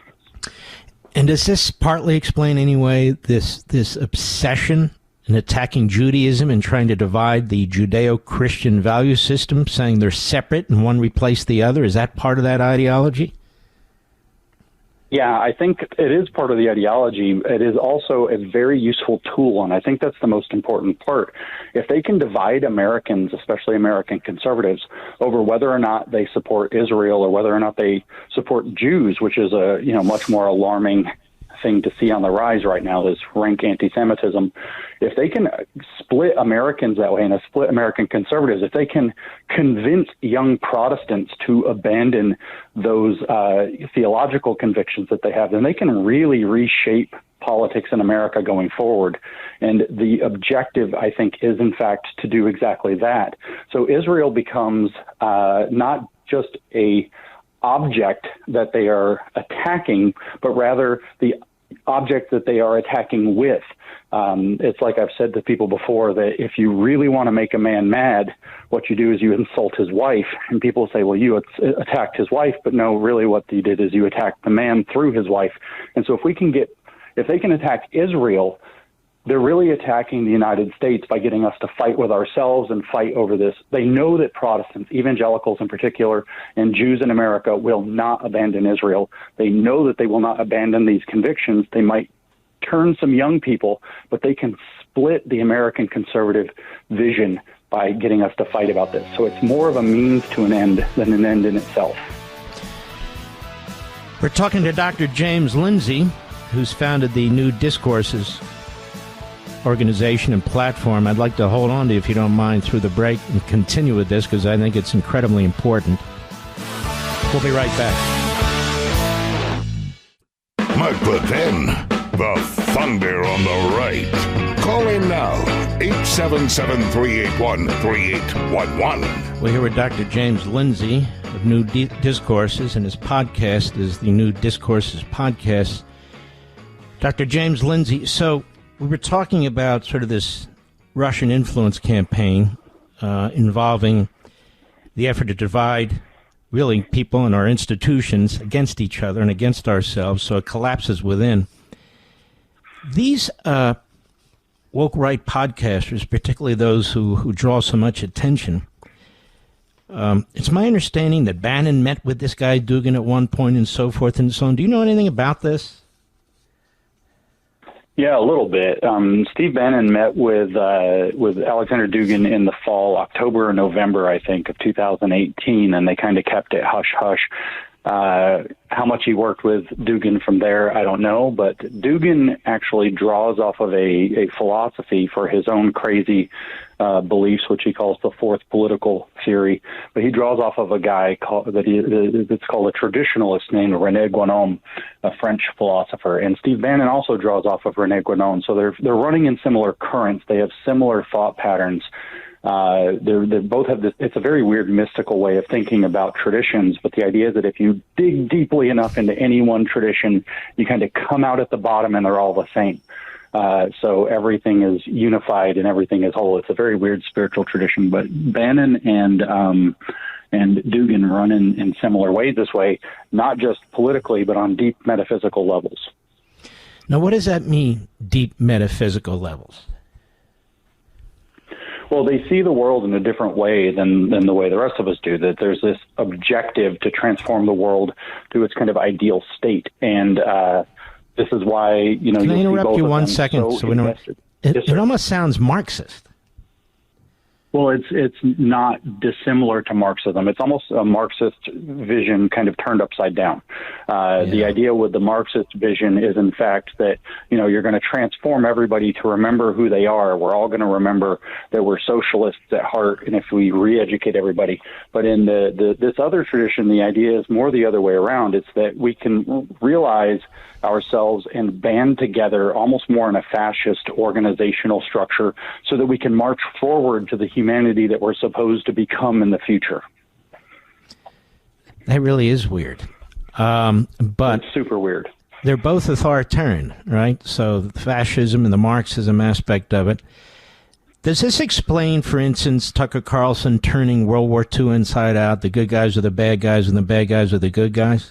And does this partly explain, anyway, this obsession in attacking Judaism and trying to divide the Judeo-Christian value system, saying they're separate and one replace the other? Is that part of that ideology? Yeah, I think it is part of the ideology. It is also a very useful tool, and I think that's the most important part. If they can divide Americans, especially American conservatives, over whether or not they support Israel or whether or not they support Jews, which is a much more alarming thing to see on the rise right now, is rank anti-Semitism. If they can split Americans that way and split American conservatives, if they can convince young Protestants to abandon those theological convictions that they have, then they can really reshape politics in America going forward. And the objective, I think, is in fact to do exactly that. So Israel becomes not just a object that they are attacking, but rather the object that they are attacking with. It's like I've said to people before, that if you really want to make a man mad, what you do is you insult his wife. And people say, well, you attacked his wife, but no, really what you did is you attacked the man through his wife. And so if they can attack Israel, they're really attacking the United States by getting us to fight with ourselves and fight over this. They know that Protestants, evangelicals in particular, and Jews in America will not abandon Israel. They know that they will not abandon these convictions. They might turn some young people, but they can split the American conservative vision by getting us to fight about this. So it's more of a means to an end than an end in itself. We're talking to Dr. James Lindsay, who's founded the New Discourses organization and platform. I'd like to hold on to you, if you don't mind, through the break and continue with this, because I think it's incredibly important. We'll be right back. Mark Levin, the thunder on the right. Call in now, 877-381-3811. We're here with Dr. James Lindsay of New Discourses, and his podcast is the New Discourses Podcast. Dr. James Lindsay, so we were talking about sort of this Russian influence campaign involving the effort to divide really people and our institutions against each other and against ourselves, so it collapses within. These woke right podcasters, particularly those who draw so much attention, it's my understanding that Bannon met with this guy Dugin at one point and so forth and so on. Do you know anything about this? Yeah, a little bit. Steve Bannon met with Alexander Dugin in the fall, October or November, I think, of 2018, and they kind of kept it hush-hush. How much he worked with Dugin from there, I don't know, but Dugin actually draws off of a philosophy for his own crazy beliefs, which he calls the fourth political theory. But he draws off of a guy that's called a traditionalist named René Guénon, a French philosopher. And Steve Bannon also draws off of René Guénon. So they're running in similar currents. They have similar thought patterns. They both have this. It's a very weird mystical way of thinking about traditions, but the idea is that if you dig deeply enough into any one tradition, you kind of come out at the bottom and they're all the same. So everything is unified and everything is whole. It's a very weird spiritual tradition, but Bannon and Dugin run in similar ways this way, not just politically, but on deep metaphysical levels. Now, what does that mean, deep metaphysical levels? Well, they see the world in a different way than the way the rest of us do, that there's this objective to transform the world to its kind of ideal state. And this is why, Can I interrupt you 1 second? It almost sounds Marxist. Well, it's not dissimilar to Marxism. It's almost a Marxist vision kind of turned upside down. The idea with the Marxist vision is, in fact, that, you're going to transform everybody to remember who they are. We're all going to remember that we're socialists at heart, and if we re-educate everybody. But in this other tradition, the idea is more the other way around. It's that we can realize ourselves and band together almost more in a fascist organizational structure so that we can march forward to the humanity that we're supposed to become in the future. That really is weird. But it's super weird. They're both authoritarian, right? So the fascism and the Marxism aspect of it. Does this explain, for instance, Tucker Carlson turning World War II inside out? The good guys are the bad guys and the bad guys are the good guys?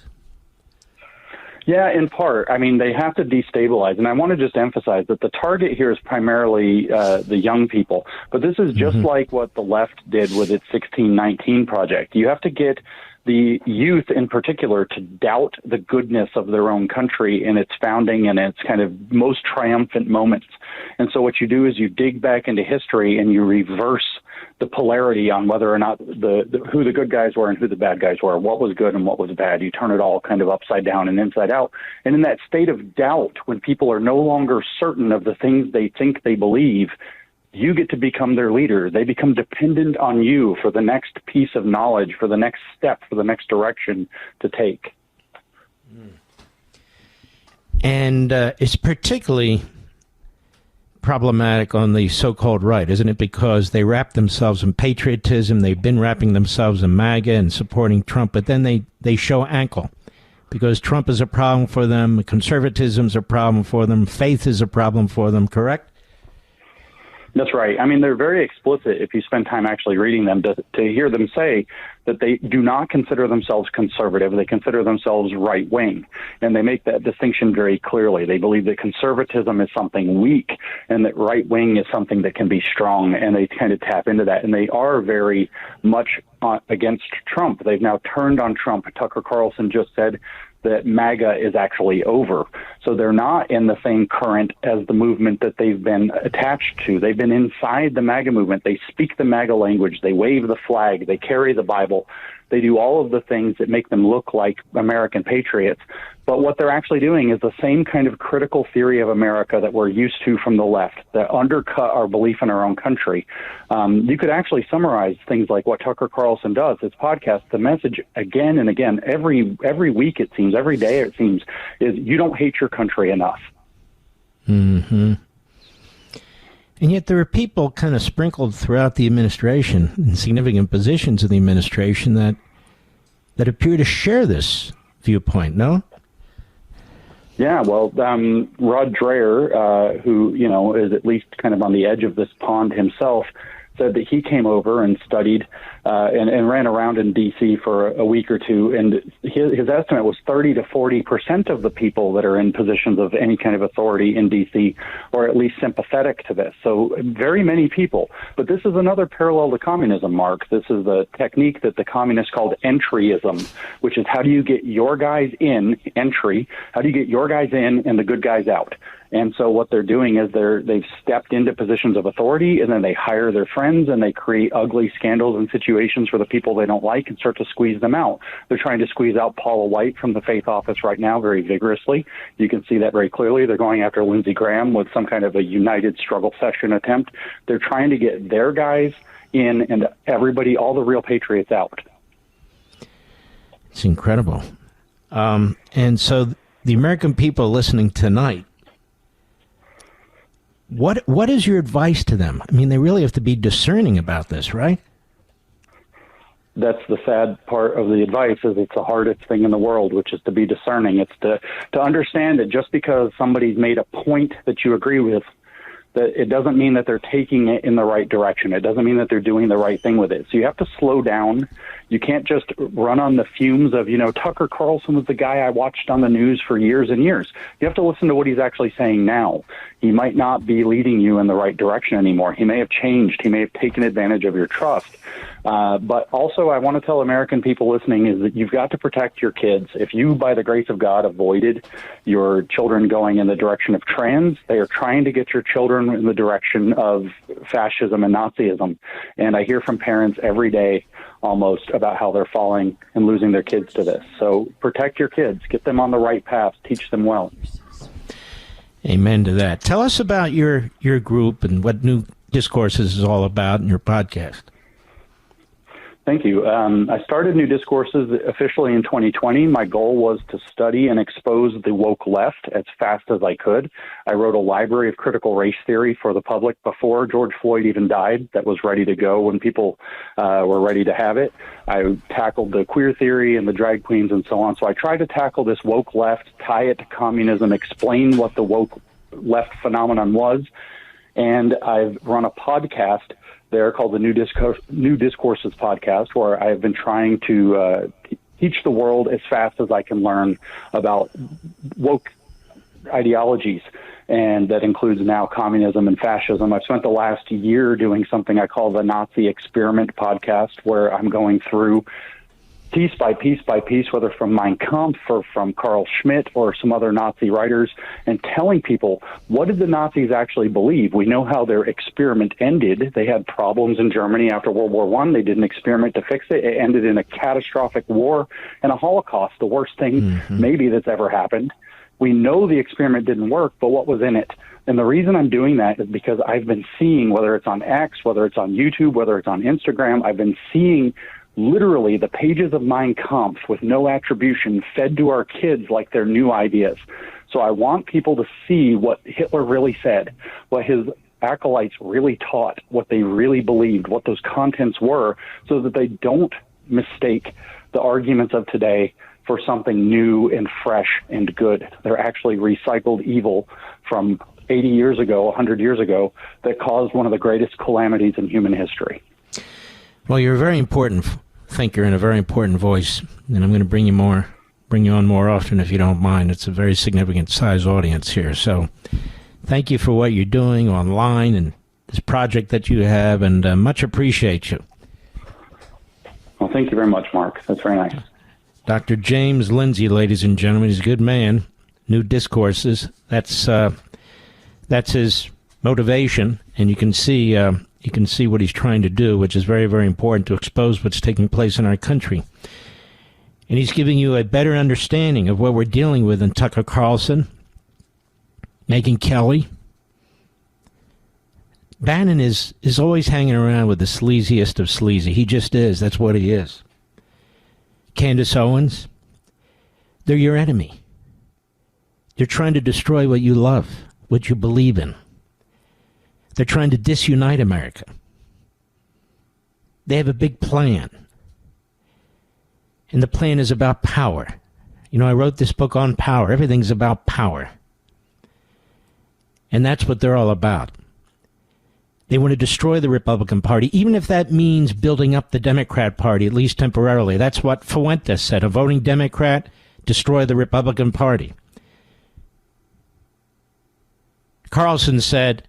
Yeah, in part. I mean, they have to destabilize. And I want to just emphasize that the target here is primarily the young people. But this is just like what the left did with its 1619 project. You have to get the youth in particular to doubt the goodness of their own country in its founding and its kind of most triumphant moments. And so what you do is you dig back into history and you reverse the polarity on whether or not who the good guys were and who the bad guys were, what was good and what was bad. You turn it all kind of upside down and inside out. And in that state of doubt, when people are no longer certain of the things they think they believe, you get to become their leader. They become dependent on you for the next piece of knowledge, for the next step, for the next direction to take. And it's particularly problematic on the so-called right, isn't it? Because they wrap themselves in patriotism. They've been wrapping themselves in MAGA and supporting Trump, but then they show ankle because Trump is a problem for them. Conservatism's a problem for them. Faith is a problem for them, correct? That's right. I mean, they're very explicit if you spend time actually reading them to hear them say that they do not consider themselves conservative. They consider themselves right-wing, and they make that distinction very clearly. They believe that conservatism is something weak and that right-wing is something that can be strong, and they kind of tap into that. And they are very much against Trump. They've now turned on Trump. Tucker Carlson just said that MAGA is actually over. So they're not in the same current as the movement that they've been attached to. They've been inside the MAGA movement. They speak the MAGA language. They wave the flag. They carry the Bible. They do all of the things that make them look like American patriots. But what they're actually doing is the same kind of critical theory of America that we're used to from the left, that undercut our belief in our own country. You could actually summarize things like what Tucker Carlson does, his podcast. The message again and again, every week it seems, every day it seems, is you don't hate your country enough. Mm-hmm. And yet there are people kind of sprinkled throughout the administration in significant positions of the administration that appear to share this viewpoint, no? Yeah, well, Rod Dreher, who, is at least kind of on the edge of this pond himself, said that he came over and studied and ran around in D.C. for a week or two, and his estimate was 30 to 40% of the people that are in positions of any kind of authority in D.C. are at least sympathetic to this. So very many people. But this is another parallel to communism, Mark. This is the technique that the communists called entryism, which is how do you get your guys in, entry, how do you get your guys in and the good guys out? And so what they're doing is they've stepped into positions of authority, and then they hire their friends, and they create ugly scandals and situations for the people they don't like and start to squeeze them out. They're trying to squeeze out Paula White from the Faith Office right now very vigorously. You can see that very clearly. They're going after Lindsey Graham with some kind of a united struggle session attempt. They're trying to get their guys in and everybody, all the real patriots out. It's incredible. And so the American people listening tonight, What is your advice to them? I mean, they really have to be discerning about this, right? That's the sad part of the advice, is it's the hardest thing in the world, which is to be discerning. It's to understand that just because somebody's made a point that you agree with, that it doesn't mean that they're taking it in the right direction. It doesn't mean that they're doing the right thing with it. So you have to slow down. You can't just run on the fumes of, Tucker Carlson was the guy I watched on the news for years and years. You have to listen to what he's actually saying now. He might not be leading you in the right direction anymore. He may have changed. He may have taken advantage of your trust. But also, I want to tell American people listening is that you've got to protect your kids. If you, by the grace of God, avoided your children going in the direction of trans, they are trying to get your children in the direction of fascism and Nazism. And I hear from parents every day almost about how they're falling and losing their kids to this. So protect your kids, get them on the right path, teach them well. Amen to that. Tell us about your group and what New Discourses is all about in your podcast. Thank you. I started New Discourses officially in 2020. My goal was to study and expose the woke left as fast as I could. I wrote a library of critical race theory for the public before George Floyd even died that was ready to go when people were ready to have it. I tackled the queer theory and the drag queens and so on. So I tried to tackle this woke left, tie it to communism, explain what the woke left phenomenon was. And I've run a podcast there called the New Discourses podcast, where I have been trying to teach the world as fast as I can learn about woke ideologies, and that includes now communism and fascism. I've spent the last year doing something I call the Nazi Experiment podcast, where I'm going through piece by piece by piece, whether from Mein Kampf or from Carl Schmitt or some other Nazi writers, and telling people, what did the Nazis actually believe? We know how their experiment ended. They had problems in Germany after World War I. They did an experiment to fix it. It ended in a catastrophic war and a Holocaust, the worst thing maybe that's ever happened. We know the experiment didn't work, but what was in it? And the reason I'm doing that is because I've been seeing, whether it's on X, whether it's on YouTube, whether it's on Instagram, I've been seeing literally the pages of Mein Kampf with no attribution fed to our kids like they're new ideas. So I want people to see what Hitler really said, what his acolytes really taught, what they really believed, what those contents were, so that they don't mistake the arguments of today for something new and fresh and good. They're actually recycled evil from 80 years ago, 100 years ago, that caused one of the greatest calamities in human history. Well, you're a very important thinker and a very important voice, and I'm going to bring you on more often if you don't mind. It's a very significant size audience here. So thank you for what you're doing online and this project that you have, and much appreciate you. Well, thank you very much, Mark. That's very nice. Dr. James Lindsay, ladies and gentlemen, he's a good man. New Discourses. That's his motivation, and you can see what he's trying to do, which is very, very important to expose what's taking place in our country. And he's giving you a better understanding of what we're dealing with in Tucker Carlson, Megyn Kelly. Bannon is always hanging around with the sleaziest of sleazy. He just is. That's what he is. Candace Owens, they're your enemy. They're trying to destroy what you love, what you believe in. They're trying to disunite America. They have a big plan. And the plan is about power. You know, I wrote this book on power. Everything's about power. And that's what they're all about. They want to destroy the Republican Party, even if that means building up the Democrat Party, at least temporarily. That's what Fuentes said. A voting Democrat, destroy the Republican Party. Carlson said,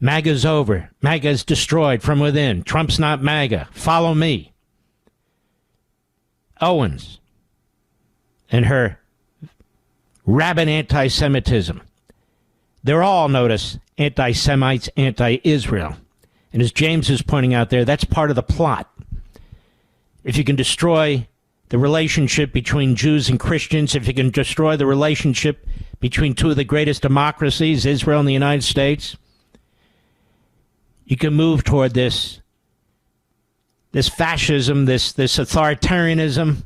MAGA's over. MAGA's destroyed from within. Trump's not MAGA. Follow me. Owens and her rabid anti-Semitism. They're all, notice, anti-Semites, anti-Israel. And as James is pointing out there, that's part of the plot. If you can destroy the relationship between Jews and Christians, if you can destroy the relationship between two of the greatest democracies, Israel and the United States, you can move toward this fascism, this authoritarianism.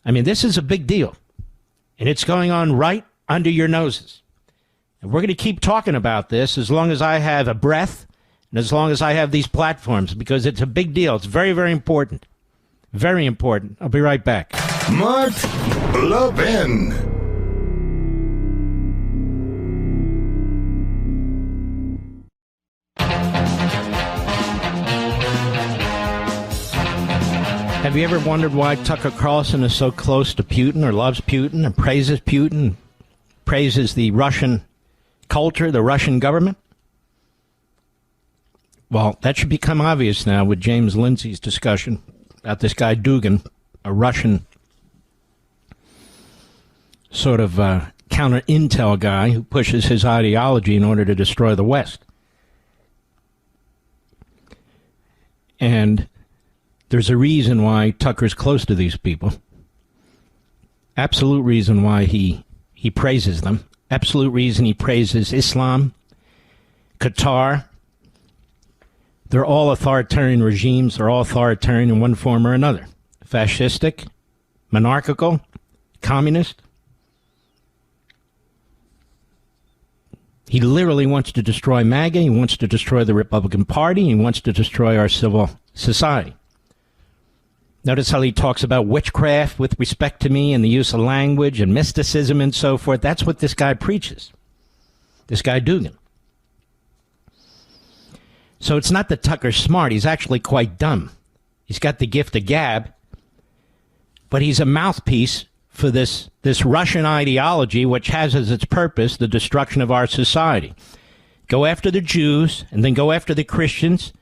I mean, this is a big deal. And it's going on right under your noses. And we're going to keep talking about this as long as I have a breath and as long as I have these platforms, because it's a big deal. It's very, very important. Very important. I'll be right back. Mark Levin. Have you ever wondered why Tucker Carlson is so close to Putin, or loves Putin, and praises Putin, praises the Russian culture, the Russian government? Well, that should become obvious now with James Lindsay's discussion about this guy Dugin, a Russian sort of counter-intel guy who pushes his ideology in order to destroy the West. And there's a reason why Tucker's close to these people. Absolute reason why he praises them. Absolute reason he praises Islam, Qatar, They're all authoritarian regimes. They're all authoritarian in one form or another. Fascistic, monarchical, communist. He literally wants to destroy MAGA. He wants to destroy the Republican Party. He wants to destroy our civil society. Notice how he talks about witchcraft with respect to me and the use of language and mysticism and so forth. That's what this guy preaches. This guy Dugan. So it's not that Tucker's smart. He's actually quite dumb. He's got the gift of gab, but he's a mouthpiece for this Russian ideology, which has as its purpose the destruction of our society. Go after the Jews, and then go after the Christians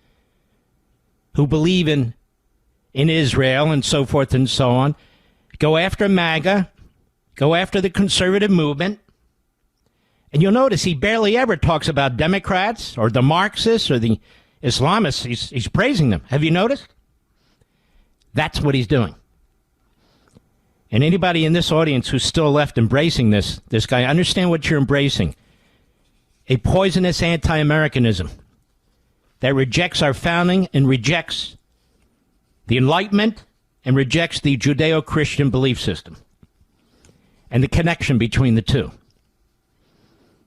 who believe in Israel and so forth and so on. Go after MAGA. Go after the conservative movement. And you'll notice he barely ever talks about Democrats or the Marxists or the Islamists. He's praising them. Have you noticed? That's what he's doing. And anybody in this audience who's still left embracing this guy, understand what you're embracing. A poisonous anti-Americanism that rejects our founding and rejects the Enlightenment and rejects the Judeo-Christian belief system and the connection between the two.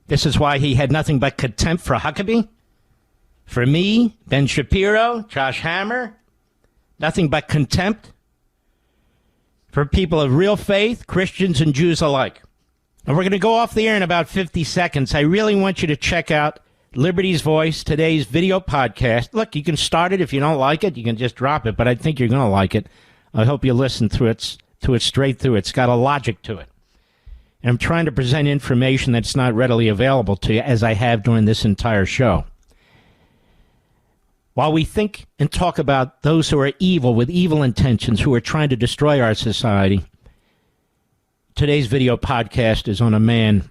This is why he had nothing but contempt for Huckabee, for me, Ben Shapiro, Josh Hammer, nothing but contempt for people of real faith, Christians and Jews alike. And we're going to go off the air in about 50 seconds. I really want you to check out Liberty's Voice, today's video podcast. Look, you can start it. If you don't like it, you can just drop it, but I think you're going to like it. I hope you listen to it straight through. It's got a logic to it. And I'm trying to present information that's not readily available to you, as I have during this entire show. While we think and talk about those who are evil with evil intentions, who are trying to destroy our society, today's video podcast is on a man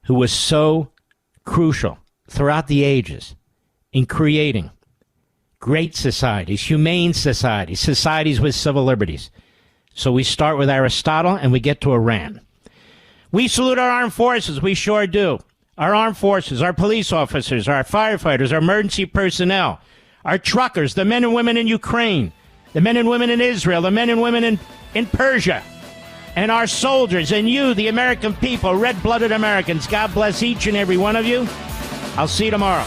who was so crucial throughout the ages in creating great societies, humane societies, societies with civil liberties. So we start with Aristotle and we get to Iran. We salute our armed forces. We sure do. Our armed forces, our police officers, our firefighters, our emergency personnel, our truckers, the men and women in Ukraine, the men and women in Israel, the men and women in Persia, and our soldiers, and you, the American people, red-blooded Americans. God bless each and every one of you. I'll see you tomorrow.